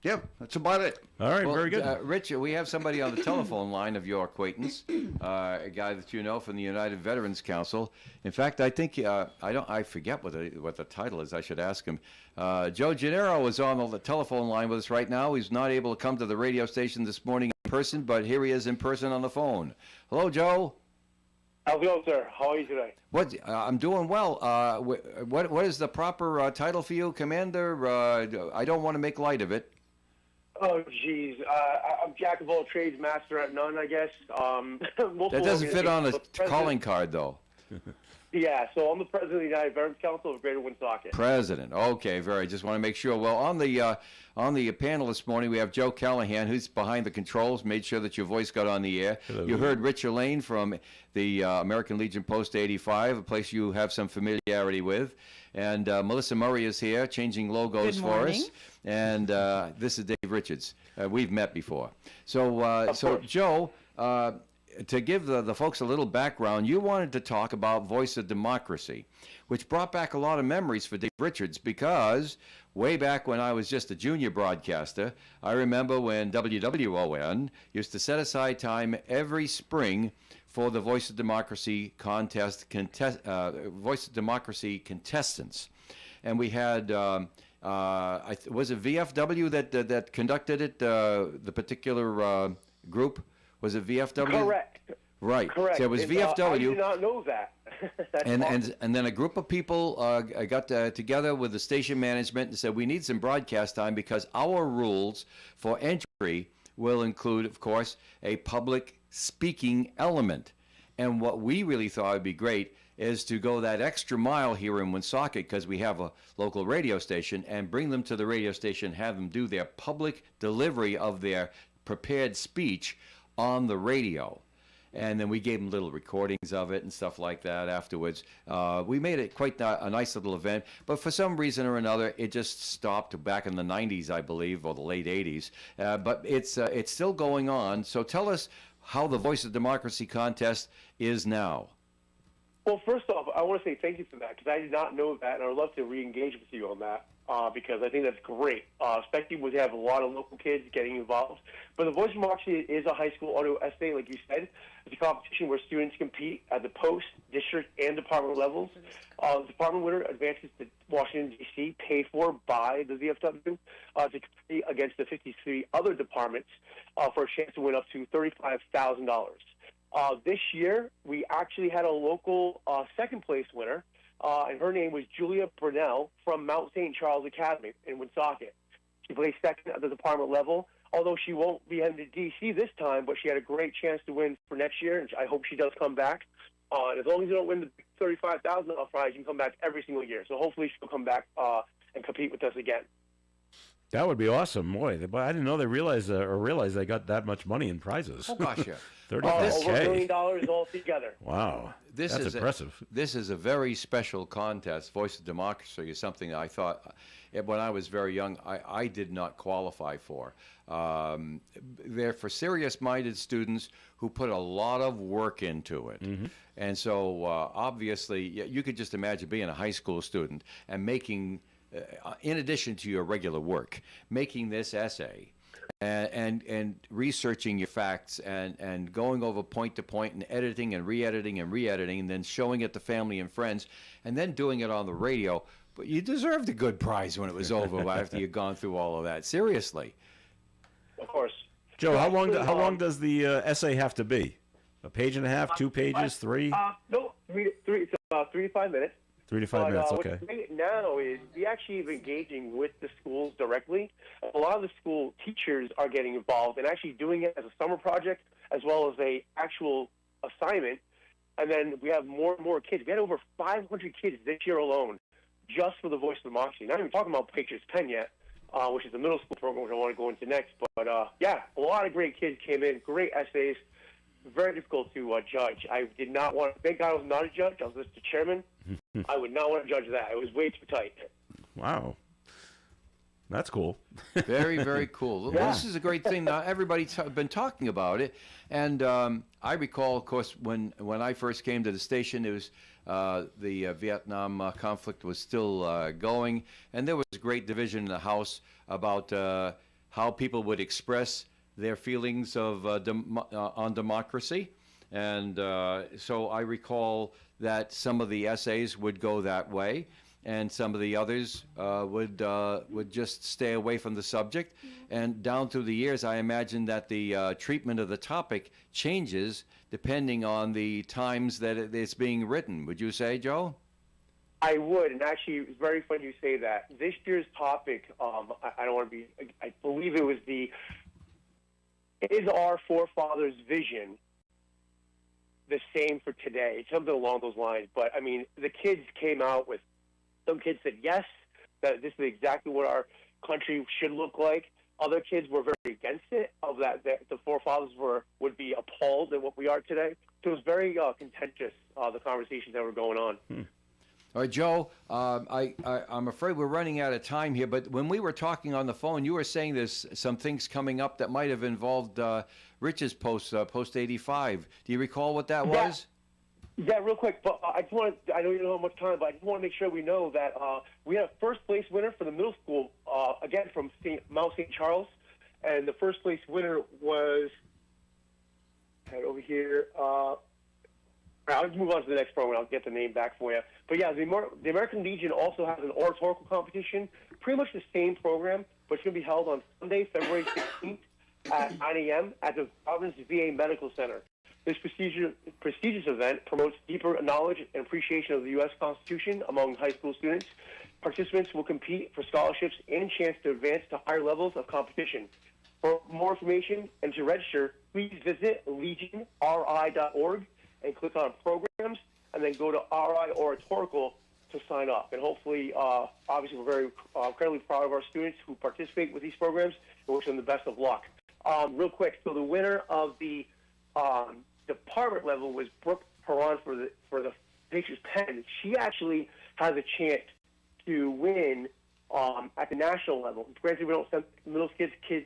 yeah, that's about it. All right, Well, very good. Rich, we have somebody on the telephone line of your acquaintance, a guy that you know from the United Veterans Council. In fact, I think I forget what the title is. I should ask him. Joe Gennaro is on the telephone line with us right now. He's not able to come to the radio station this morning in person, but here he is in person on the phone. Hello, Joe. How's it going, sir? How are you today? I'm doing well. What is the proper title for you, Commander? I don't want to make light of it. Oh, geez. I'm jack of all trades, master at none, I guess. That doesn't fit on a calling card, though. Yeah, so I'm the president of the United Veterans Council of Greater Woonsocket. President. Okay, very. Just want to make sure. Well, on the panel this morning, we have Joe Callahan, who's behind the controls, made sure that your voice got on the air. Hello. You heard Rich Elaine from the American Legion Post 85, a place you have some familiarity with. And Melissa Murray is here, changing logos Good for morning. us. And this is Dave Richards. We've met before. So Joe, to give the folks a little background, you wanted to talk about Voice of Democracy, which brought back a lot of memories for Dave Richards, because way back when I was just a junior broadcaster, I remember when WWON used to set aside time every spring for the Voice of Democracy Voice of Democracy contestants. And we had, was it VFW that conducted it, the particular group? Was it VFW? Correct. Right. Correct. So it was And, VFW. I did not know that. That's awesome. And then a group of people got together with the station management and said, we need some broadcast time because our rules for entry will include, of course, a public speaking element. And what we really thought would be great is to go that extra mile here in Woonsocket, because we have a local radio station, and bring them to the radio station, have them do their public delivery of their prepared speech on the radio. And then we gave them little recordings of it and stuff like that afterwards. We made it quite a nice little event, but for some reason or another, it just stopped back in the 90s, I believe, or the late 80s. But it's still going on. So tell us how the Voice of Democracy contest is now. Well, first off, I want to say thank you for that, because I did not know that, and I would love to re-engage with you on that, because I think that's great, especially when you have a lot of local kids getting involved. But the Voice of Democracy is a high school audio essay, like you said. It's a competition where students compete at the post, district, and department levels. The department winner advances to Washington, D.C., paid for by the VFW, to compete against the 53 other departments for a chance to win up to $35,000. This year, we actually had a local second-place winner, and her name was Julia Brunell from Mount St. Charles Academy in Woonsocket. She placed second at the department level, although she won't be heading to D.C. this time, but she had a great chance to win for next year, and I hope she does come back. And as long as you don't win the $35,000 prize, you can come back every single year. So hopefully she'll come back and compete with us again. That would be awesome, boy. But I didn't know they realized they got that much money in prizes. Oh, gosh, yeah. Over $1 million altogether. Wow. That's impressive. This is a very special contest. Voice of Democracy is something that I thought, when I was very young, I did not qualify for. They're for serious-minded students who put a lot of work into it. Mm-hmm. And so, obviously, you could just imagine being a high school student and making, in addition to your regular work, making this essay and researching your facts and going over point to point and editing and re-editing and then showing it to family and friends and then doing it on the radio. But you deserved a good prize when it was over after you'd gone through all of that. Seriously. Of course. Joe, how long does the essay have to be? A page and a half, 2 pages, 3? No, three. It's about 3 to 5 minutes. 3 to 5 minutes, okay. What's great now is we actually are engaging with the schools directly. A lot of the school teachers are getting involved and actually doing it as a summer project as well as a actual assignment. And then we have more and more kids. We had over 500 kids this year alone just for the Voice of Democracy. Not even talking about Patriots Penn yet, which is the middle school program which I want to go into next. But, yeah, a lot of great kids came in, great essays. Very difficult to judge. I did not want to, thank God I was not a judge. I was just the chairman. I would not want to judge that. It was way too tight. That's cool. Very, very cool. Yeah. This is a great thing. Now, everybody's been talking about it. And I recall, of course, when I first came to the station, it was the Vietnam conflict was still going. And there was great division in the House about how people would express their feelings of on democracy. And so I recall that some of the essays would go that way, and some of the others would just stay away from the subject. And down through the years, I imagine that the treatment of the topic changes depending on the times that it's being written. Would you say, Joe? I would, and actually, it's very funny you say that. This year's topic, I don't want to be, I believe it was is our forefathers' vision the same for today, something along those lines. But I mean, the kids came out with, some kids said yes, that this is exactly what our country should look like. Other kids were very against it, of that the forefathers would be appalled at what we are today. So it was very contentious, the conversations that were going on. All right, Joe, I'm afraid we're running out of time here, but when we were talking on the phone, you were saying there's some things coming up that might have involved Rich's post 85. Do you recall what that was? Yeah, real quick, but I know you don't have much time, but I just want to make sure we know that we had a first place winner for the middle school, again, from Mount St. Charles, and the first place winner was, right over here, I'll just move on to the next program. I'll get the name back for you. But yeah, the American Legion also has an oratorical competition, pretty much the same program, but it's going to be held on Sunday, February 16th at 9 a.m. at the Providence VA Medical Center. This prestigious event promotes deeper knowledge and appreciation of the U.S. Constitution among high school students. Participants will compete for scholarships and chance to advance to higher levels of competition. For more information and to register, please visit legionri.org and click on programs, and then go to RI Oratorical to sign up. And hopefully, obviously, we're very incredibly proud of our students who participate with these programs and wish them the best of luck. Real quick, so the winner of the department level was Brooke Perron for the Patriots Pen. She actually has a chance to win at the national level. Granted, we don't send middle kids to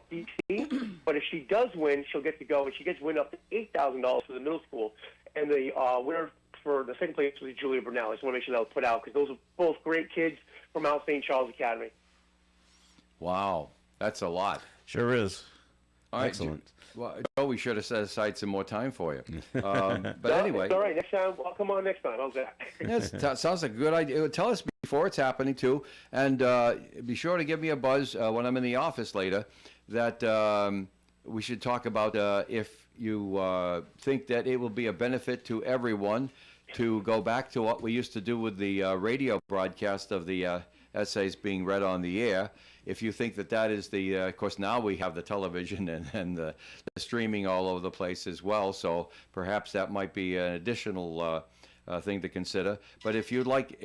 D.C., but if she does win, she'll get to go, and she gets to win up to $8,000 for the middle school. And the winner for the second place was Julia Burnell. I just want to make sure that was put out, because those are both great kids from Mount St. Charles Academy. Wow, that's a lot. Sure is. All right, excellent. Well, Joe, we should have set aside some more time for you. But No, anyway. it's all right. Next time, I'll come on next time. How's that? Yes, sounds like a good idea. Tell us before it's happening, too. And be sure to give me a buzz when I'm in the office later, that we should talk about if you think that it will be a benefit to everyone to go back to what we used to do with the radio broadcast of the essays being read on the air. If you think that that is the, of course, now we have the television and the streaming all over the place as well, so perhaps that might be an additional thing to consider. But if you'd like,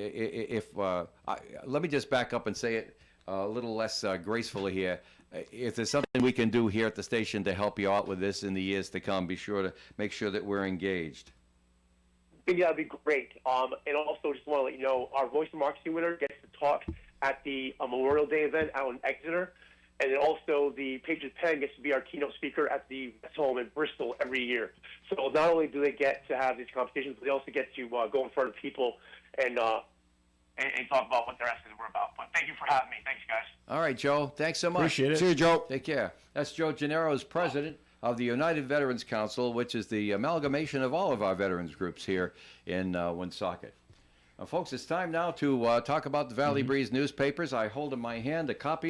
let me just back up and say it a little less gracefully here. If there's something we can do here at the station to help you out with this in the years to come, be sure to make sure that we're engaged. Yeah, that'd be great. And also, just want to let you know, our Voice of Democracy winner gets to talk at the Memorial Day event out in Exeter. And then also, the Patriots Pen gets to be our keynote speaker at the Vets Home in Bristol every year. So not only do they get to have these competitions, but they also get to go in front of people and talk about what their essays were about. But thank you for having me. Thanks, guys. All right, Joe. Thanks so much. Appreciate it. See you, Joe. Take care. That's Joe Gennaro's president of the United Veterans Council, which is the amalgamation of all of our veterans groups here in Woonsocket. Folks, it's time now to talk about the Valley Breeze newspapers. I hold in my hand a copy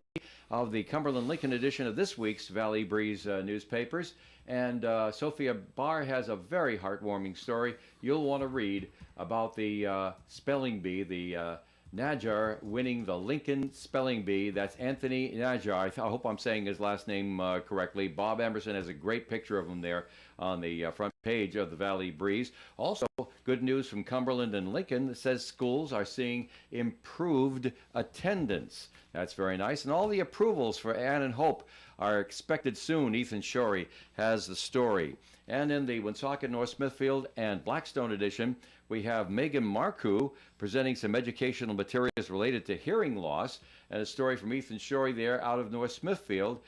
of the Cumberland-Lincoln edition of this week's Valley Breeze newspapers. And Sophia Barr has a very heartwarming story you'll want to read about the spelling bee, the Najjar winning the Lincoln Spelling Bee. That's Anthony Najjar. I hope I'm saying his last name correctly. Bob Emerson has a great picture of him there on the front page of the Valley Breeze. Also, good news from Cumberland and Lincoln that says schools are seeing improved attendance. That's very nice. And all the approvals for Ann and Hope are expected soon. Ethan Shorey has the story. And in the Woonsocket, North Smithfield, and Blackstone edition, we have Megan Marcoux presenting some educational materials related to hearing loss, and a story from Ethan Shorey there out of North Smithfield.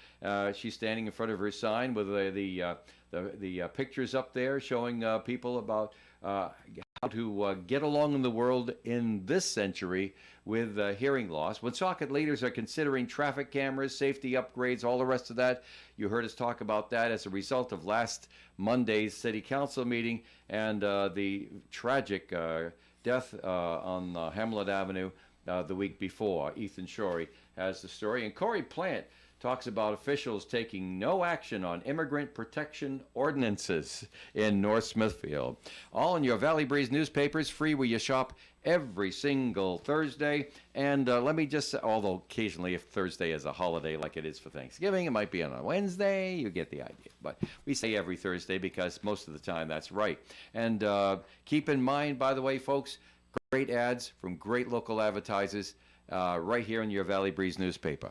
She's standing in front of her sign with the pictures up there showing people about how to get along in the world in this century with hearing loss. Woonsocket leaders are considering traffic cameras, safety upgrades, all the rest of that. You heard us talk about that as a result of last Monday's City Council meeting and the tragic death on Hamlet Avenue the week before. Ethan Shorey has the story. And Corey Plant talks about officials taking no action on immigrant protection ordinances in North Smithfield. All in your Valley Breeze newspapers, free where you shop every single Thursday. And let me just say, although occasionally if Thursday is a holiday like it is for Thanksgiving, it might be on a Wednesday, you get the idea. But we say every Thursday because most of the time that's right. And keep in mind, by the way, folks, great ads from great local advertisers right here in your Valley Breeze newspaper.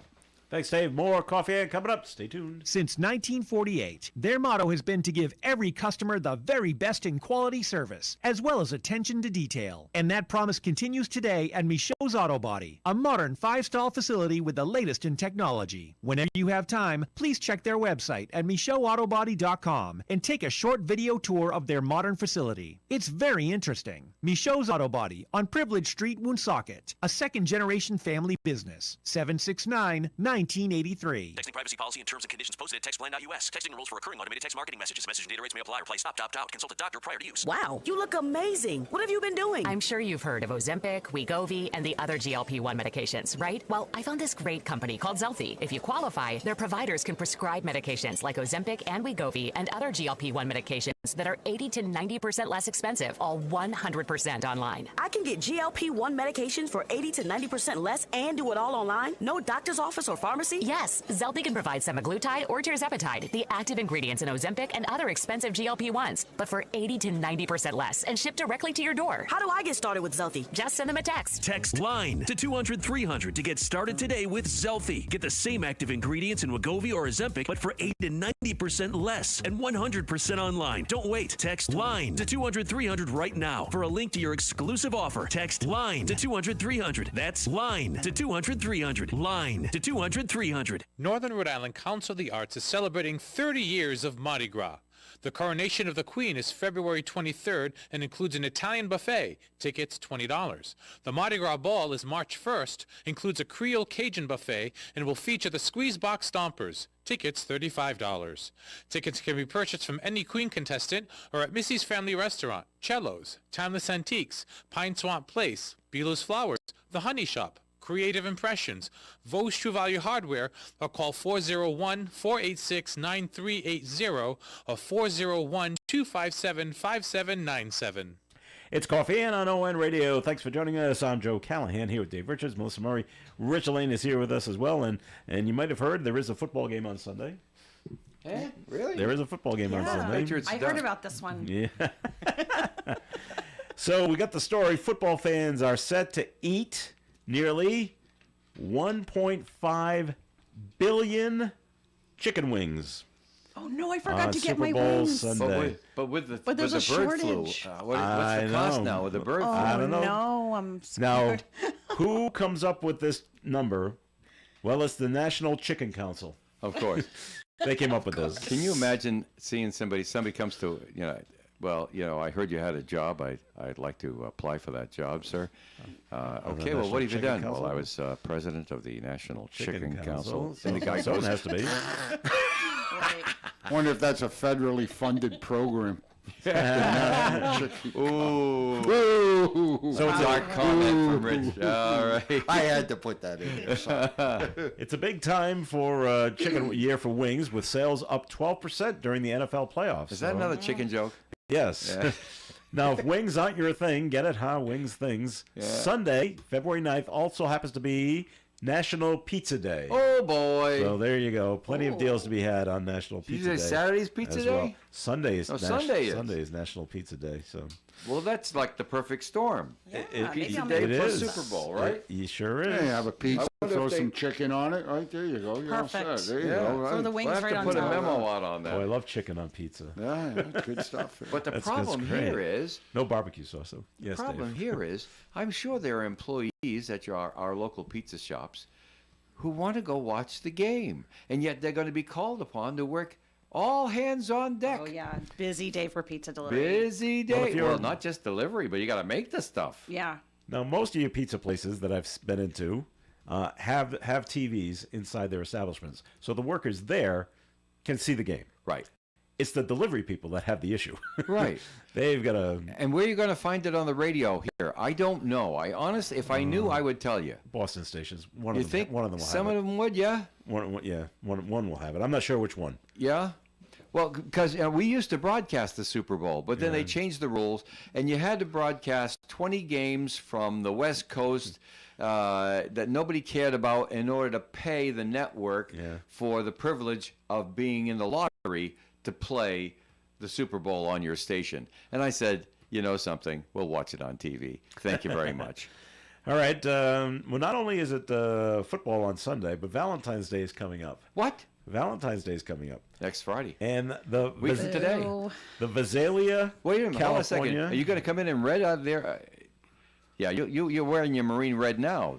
Thanks, Dave. More Coffee and coming up. Stay tuned. Since 1948, their motto has been to give every customer the very best in quality service, as well as attention to detail. And that promise continues today at Michaud's Auto Body, a modern 5-stall facility with the latest in technology. Whenever you have time, please check their website at MichaudAutoBody.com and take a short video tour of their modern facility. It's very interesting. Michaud's Auto Body on Privilege Street, Woonsocket, a second-generation family business. 769-1983. Texting privacy policy and terms and conditions posted at textplan.us. Texting rules for recurring automated text marketing messages. Message and data rates may apply. Reply stop, opt out. Consult a doctor prior to use. Wow, you look amazing. What have you been doing? I'm sure you've heard of Ozempic, Wegovy, and the other GLP-1 medications, right? Well, I found this great company called Zelfie. If you qualify, their providers can prescribe medications like Ozempic and Wegovy and other GLP-1 medications that are 80 to 90% less expensive, all 100% online. I can get GLP-1 medications for 80 to 90% less and do it all online? No doctor's office or pharmacy? Yes, Zelfie can provide semaglutide or tirzepatide, the active ingredients in Ozempic and other expensive GLP-1s, but for 80 to 90% less and shipped directly to your door. How do I get started with Zelfie? Just send them a text. Text LINE to 200-300 to get started today with Zelfie. Get the same active ingredients in Wegovy or Ozempic, but for 80 to 90% less and 100% online. Don't wait. Text LINE to 200-300 right now for a link to your exclusive offer. Text LINE to 200-300. That's LINE to 200-300. LINE to 200-300. Northern Rhode Island Council of the Arts is celebrating 30 years of Mardi Gras. The coronation of the Queen is February 23rd and includes an Italian buffet. Tickets $20. The Mardi Gras Ball is March 1st, includes a Creole Cajun buffet, and will feature the Squeeze Box Stompers. Tickets $35. Tickets can be purchased from any Queen contestant or at Missy's Family Restaurant, Cello's, Timeless Antiques, Pine Swamp Place, Belo's Flowers, The Honey Shop, Creative Impressions, Vos True Value Hardware, or call 401-486-9380 or 401-257-5797. It's Coffee and on ON Radio. Thanks for joining us. I'm Joe Callahan here with Dave Richards. Melissa Murray. Rich Lane is here with us as well. And you might have heard there is a football game on Sunday. Eh? Really? There is a football game on Sunday. I heard about this one. Yeah. So we got the story. Football fans are set to eat nearly 1.5 billion chicken wings. Oh no, I forgot to get Super my Bowl wings. Sunday. But with the there's bird a flu, shortage. what's the cost now with the bird flu? I don't know. No, I'm Now, scared. who comes up with this number? Well, it's the National Chicken Council. Of course. They came up with this. Can you imagine seeing somebody comes to, I heard you had a job. I'd like to apply for that job, sir. Okay, well, what have you Chicken done? Council? Well, I was president of the National Chicken Council. So And the guy so it goes, has to be. Wonder if that's a federally funded program. Ooh. Ooh. So it's a dark comment from Rich. All right. I had to put that in there. Sorry. It's a big time for chicken year for wings, with sales up 12% during the NFL playoffs. Is that another chicken joke? Yes. Yeah. Now, if wings aren't your thing, get it, huh? Wings things. Yeah. Sunday, February 9th, also happens to be National Pizza Day. Oh, boy. So there you go. Plenty of deals to be had on National Did you Pizza say Day. Saturday's Pizza as Day? well. Sunday is Sunday is National Pizza Day. So Well, that's like the perfect storm. Pizza Day it plus is. Super Bowl, right? It sure is. Yeah, you have a pizza, I wonder throw if they- some chicken on it. Right there you go. You're all Perfect. set. There you Yeah. go. Throw Right. the wings We'll have right to on put a top. memo out on that. Oh, I love chicken on pizza. Yeah, yeah, good stuff. But the That's problem great. here is, No barbecue sauce, though. Yes, the problem Dave. here is, I'm sure there are employees at our local pizza shops who want to go watch the game, and yet they're going to be called upon to work all hands on deck. Oh yeah, busy day for pizza delivery. Busy Well, if day. you're- Well, not just delivery, but you got to make the stuff. Yeah. Now, most of your pizza places that I've been into have TVs inside their establishments, so the workers there can see the game. Right. It's the delivery people that have the issue. Right. They've got to. And where are you going to find it on the radio here? I don't know. I honestly, if I knew, I would tell you. Boston stations. You One of them think will some have of them would, yeah? it. One will have it. I'm not sure which one. Yeah? Well, because we used to broadcast the Super Bowl, but then they changed the rules, and you had to broadcast 20 games from the West Coast that nobody cared about in order to pay the network for the privilege of being in the lottery to play the Super Bowl on your station. And I said, you know something, we'll watch it on TV. Thank you very much. All right. Well, not only is it football on Sunday, but Valentine's Day is coming up. What? Valentine's Day is coming up. Next Friday. And the Week from today. The Visalia, Wait a minute, hold on a second. California. Are you going to come in red out there? Yeah, you're wearing your marine red now.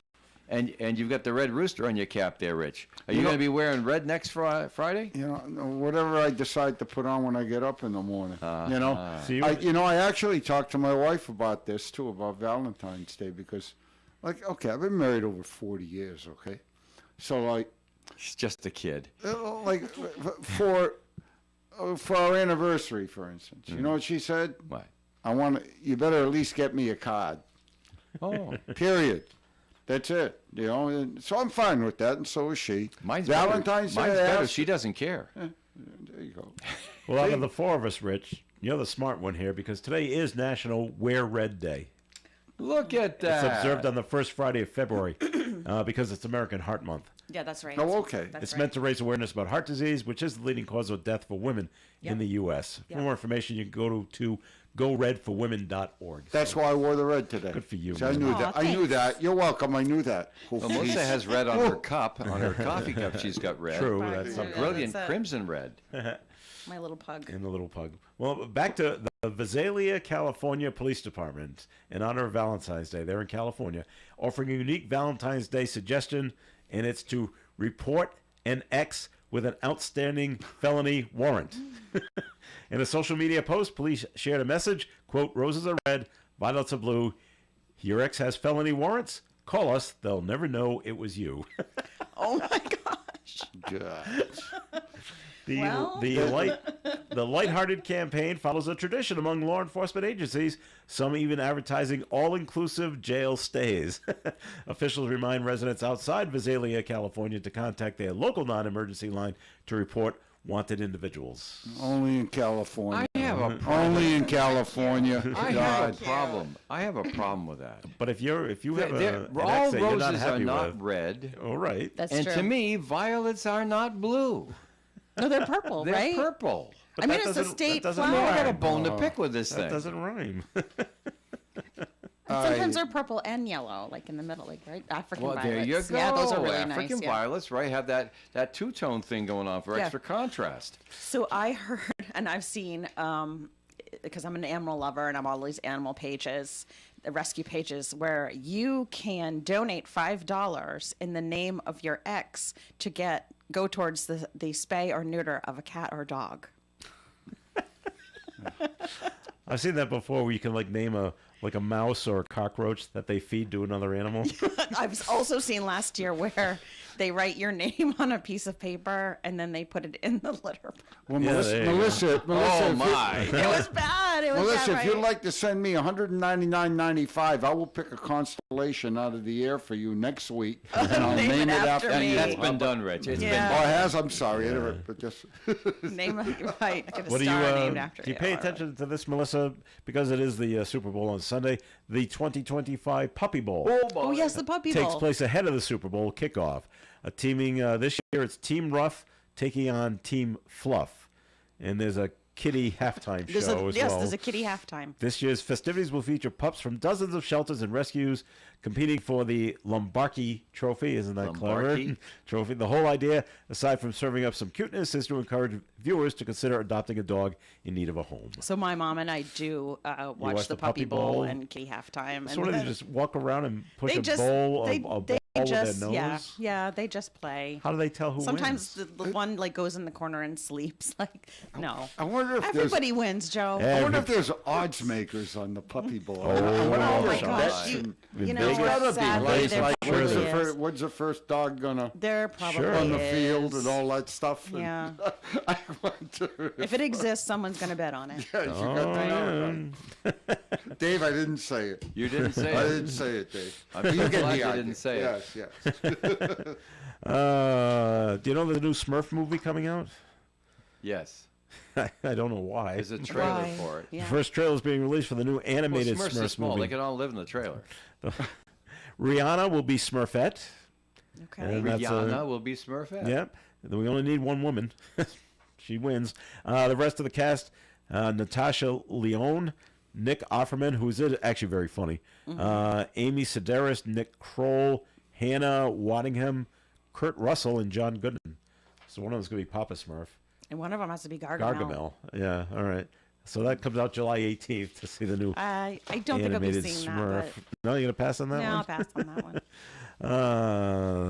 And you've got the red rooster on your cap there, Rich. Are you going to be wearing red next Friday? You know, whatever I decide to put on when I get up in the morning. You know, So I actually talked to my wife about this too, about Valentine's Day, because, like, okay, I've been married over 40 years. Okay, so like, she's just a kid. Like for our anniversary, for instance, you know what she said? What? You better at least get me a card. Oh. Period. That's it. You know, and so I'm fine with that, and so is she. Mine's Valentine's better. Day. Mine's better. She doesn't care. There you go. Well, out of the four of us, Rich, you're the smart one here because today is National Wear Red Day. Look at that. It's observed on the first Friday of February because it's American Heart Month. Yeah, that's right. Oh, okay. It's meant to raise awareness about heart disease, which is the leading cause of death for women in the U.S. For more information, you can go to goredforwomen.org. That's why I wore the red today. Good for you. See, I knew that. I knew that. You're welcome. I knew that. Well, Melissa has red on her cup, on her coffee cup. She's got red. True. That's a brilliant crimson red. My little pug. And the little pug. Well, back to the Visalia, California Police Department in honor of Valentine's Day. They're in California, offering a unique Valentine's Day suggestion, and it's to report an ex with an outstanding felony warrant. In a social media post, police shared a message, quote, "Roses are red, violets are blue. Your ex has felony warrants? Call us. They'll never know it was you." Oh, my gosh. God. The lighthearted campaign follows a tradition among law enforcement agencies, some even advertising all-inclusive jail stays. Officials remind residents outside Visalia, California, to contact their local non-emergency line to report wanted individuals. Only in California. I have a problem. Only in California. I have a problem. I have a problem with that. But if you have an all ex that you're not roses are happy not with, red. all right. That's and true. to me, violets are not blue. No, they're purple, They're right? purple. But I mean, that it's a doesn't- state that doesn't flower. I got a rhyme. bone to pick with this That thing. doesn't rhyme. Sometimes they're purple and yellow, like in the middle, like right African Well, violets. there you go. Yeah, those are really African nice. Yeah. violets, right? Have that two-tone thing going on for Yeah. extra contrast. So I heard, and I've seen, because I'm an animal lover, and I'm on all these animal pages, the rescue pages, where you can donate $5 in the name of your ex to go towards the spay or neuter of a cat or dog. I've seen that before, where you can name a mouse or a cockroach that they feed to another animal. I've also seen last year where they write your name on a piece of paper and then they put it in the litter. Well, Yeah, Melissa, there you go. Melissa, Oh if my! It was bad. It was Melissa, bad, if you'd right? like to send me $199.95, I will pick a constellation out of the air for you next week, and I'll name it after me. you. That's been done, Rich. It's Oh, it Yeah. has? I'm sorry. But just Name it right. Get a What do star you named after do? You pay attention to this, Melissa, because it is the Super Bowl on Sunday. The 2025 Puppy Bowl Oh yes, the puppy takes bowl. place ahead of the Super Bowl kickoff. Teaming this year, it's Team Rough taking on Team Fluff, and there's a kitty halftime show as well. There's a kitty halftime. This year's festivities will feature pups from dozens of shelters and rescues competing for the Lombardi Trophy. Isn't that Lombardi? clever? Trophy. The whole idea, aside from serving up some cuteness, is to encourage viewers to consider adopting a dog in need of a home. So my mom and I do watch watch the Puppy Bowl and kitty halftime. So what do they just walk around and push They a just- bowl they- a ball they with just their nose? yeah, they just play. How do they tell who Sometimes wins? the one goes in the corner and sleeps. No. I wonder if Everybody wins, Joe. I wonder if there's odds makers on the Puppy Bowl. I Oh, wonder Oh if my there's gosh, bets you and- know, There's gotta be. sadly, there Like, probably when's the is. when's the first dog gonna There probably Sure. on the is. field and all that stuff? And Yeah. I wonder If it exists, someone's going to bet on it. Yeah, you got to know, right? Dave, I didn't say it. You didn't say I it. didn't say it, Dave. I'm You glad get the you idea. didn't say it. Yes. Do you know there's a new Smurf movie coming out? Yes. I don't know why. There's a trailer for it. The first trailer is being released for the new animated Smurfs are Smurfs small. movie. They can all live in the trailer. Rihanna will be Smurfette. Okay. And that's, Rihanna will be Smurfette. Yep. We only need one woman. She wins. The rest of the cast, Natasha Lyonne, Nick Offerman, who's actually very funny, Amy Sedaris, Nick Kroll, Hannah Waddingham, Kurt Russell, and John Goodman. So one of them's going to be Papa Smurf. And one of them has to be Gargamel. Gargamel. Yeah, all right. So that comes out July 18th to see the new I don't think I'll be animated seeing Smurf. that. No, you're going to pass on that No, one? I'll pass on that one.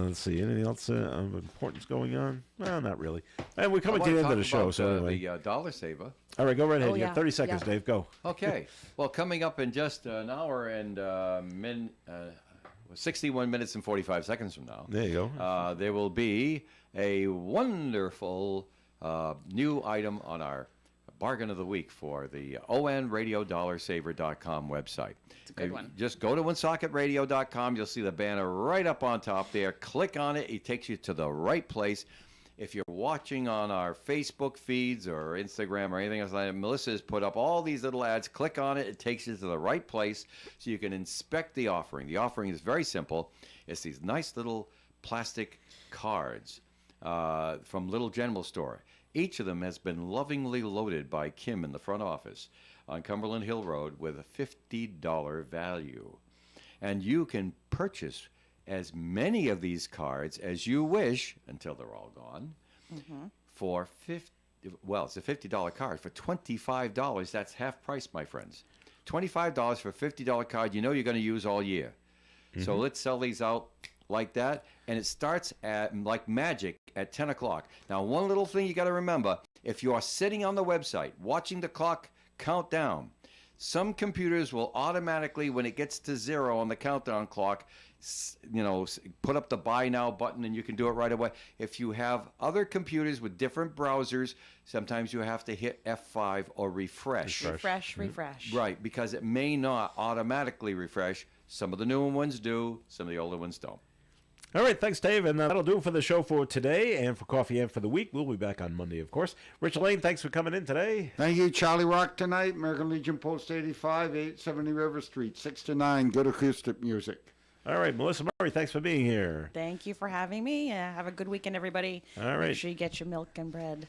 Let's see. Anything else of importance going on? Well, not really. And we're coming I to the wanna end of the talk show, about, so anyway. The Dollar Saver. All right, go right ahead. Oh, You yeah. got 30 seconds, Yeah. Dave. Go. Okay. Well, coming up in just an hour and 61 minutes and 45 seconds from now. There you go. There will be a wonderful new item on our bargain of the week for the onradiodollarsaver.com website. It's a good one. Just go to wonsocketradio.com. You'll see the banner right up on top there. Click on it. It takes you to the right place. If you're watching on our Facebook feeds or Instagram or anything else like that, Melissa has put up all these little ads. Click on it. It takes you to the right place so you can inspect the offering. The offering is very simple. It's these nice little plastic cards from Little General Store. Each of them has been lovingly loaded by Kim in the front office on Cumberland Hill Road with a $50 value. And you can purchase as many of these cards as you wish until they're all gone for it's a $50 card. For $25, that's half price, my friends. $25 for a $50 card you know you're going to use all year. So let's sell these out like that. And it starts at, like magic, at 10 o'clock. Now, one little thing you got to remember, if you are sitting on the website watching the clock count down, some computers will automatically, when it gets to 0 on the countdown clock, put up the buy now button and you can do it right away. If you have other computers with different browsers, sometimes you have to hit F5 or refresh. Refresh. Right, because it may not automatically refresh. Some of the newer ones do, some of the older ones don't. All right, thanks, Dave. And that'll do it for the show for today and for Coffee and for the week. We'll be back on Monday, of course. Rich Lane, thanks for coming in today. Thank you, Charlie Rock tonight. American Legion Post 85, 870 River Street, 6 to 9. Good acoustic music. All right, Melissa Murray, thanks for being here. Thank you for having me. Have a good weekend, everybody. All right. Make sure you get your milk and bread.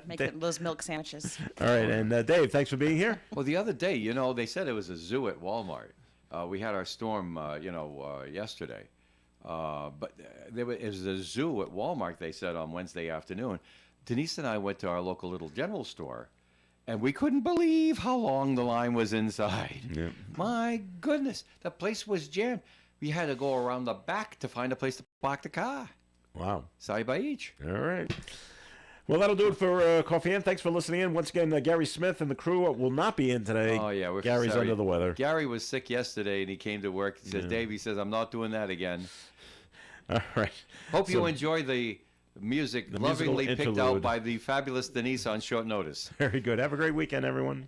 Make those milk sandwiches. All right, and Dave, thanks for being here. Well, the other day, they said it was a zoo at Walmart. We had our storm, yesterday. But it was a zoo at Walmart, they said, on Wednesday afternoon. Denise and I went to our local Little General Store, and we couldn't believe how long the line was inside. Yeah. My goodness, the place was jammed. We had to go around the back to find a place to park the car. Wow. Side by each. All right. Well, that'll do it for Coffee and thanks for listening in. Once again, Gary Smith and the crew will not be in today. Oh, yeah. Gary's sorry. under the weather. Gary was sick yesterday, and he came to work. He says, Dave, he says, I'm not doing that again. All right. Hope you enjoy the music lovingly picked out interlude by the fabulous Denise on short notice. Very good. Have a great weekend, everyone.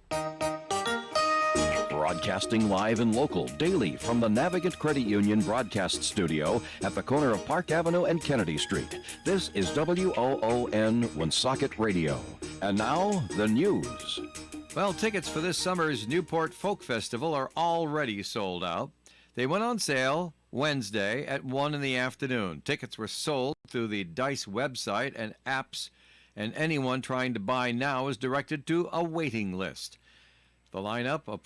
Broadcasting live and local daily from the Navigant Credit Union broadcast studio at the corner of Park Avenue and Kennedy Street. This is WOON Woonsocket Radio. And now, the news. Well, tickets for this summer's Newport Folk Festival are already sold out. They went on sale Wednesday at 1 in the afternoon. Tickets were sold through the DICE website and apps, and anyone trying to buy now is directed to a waiting list. The lineup of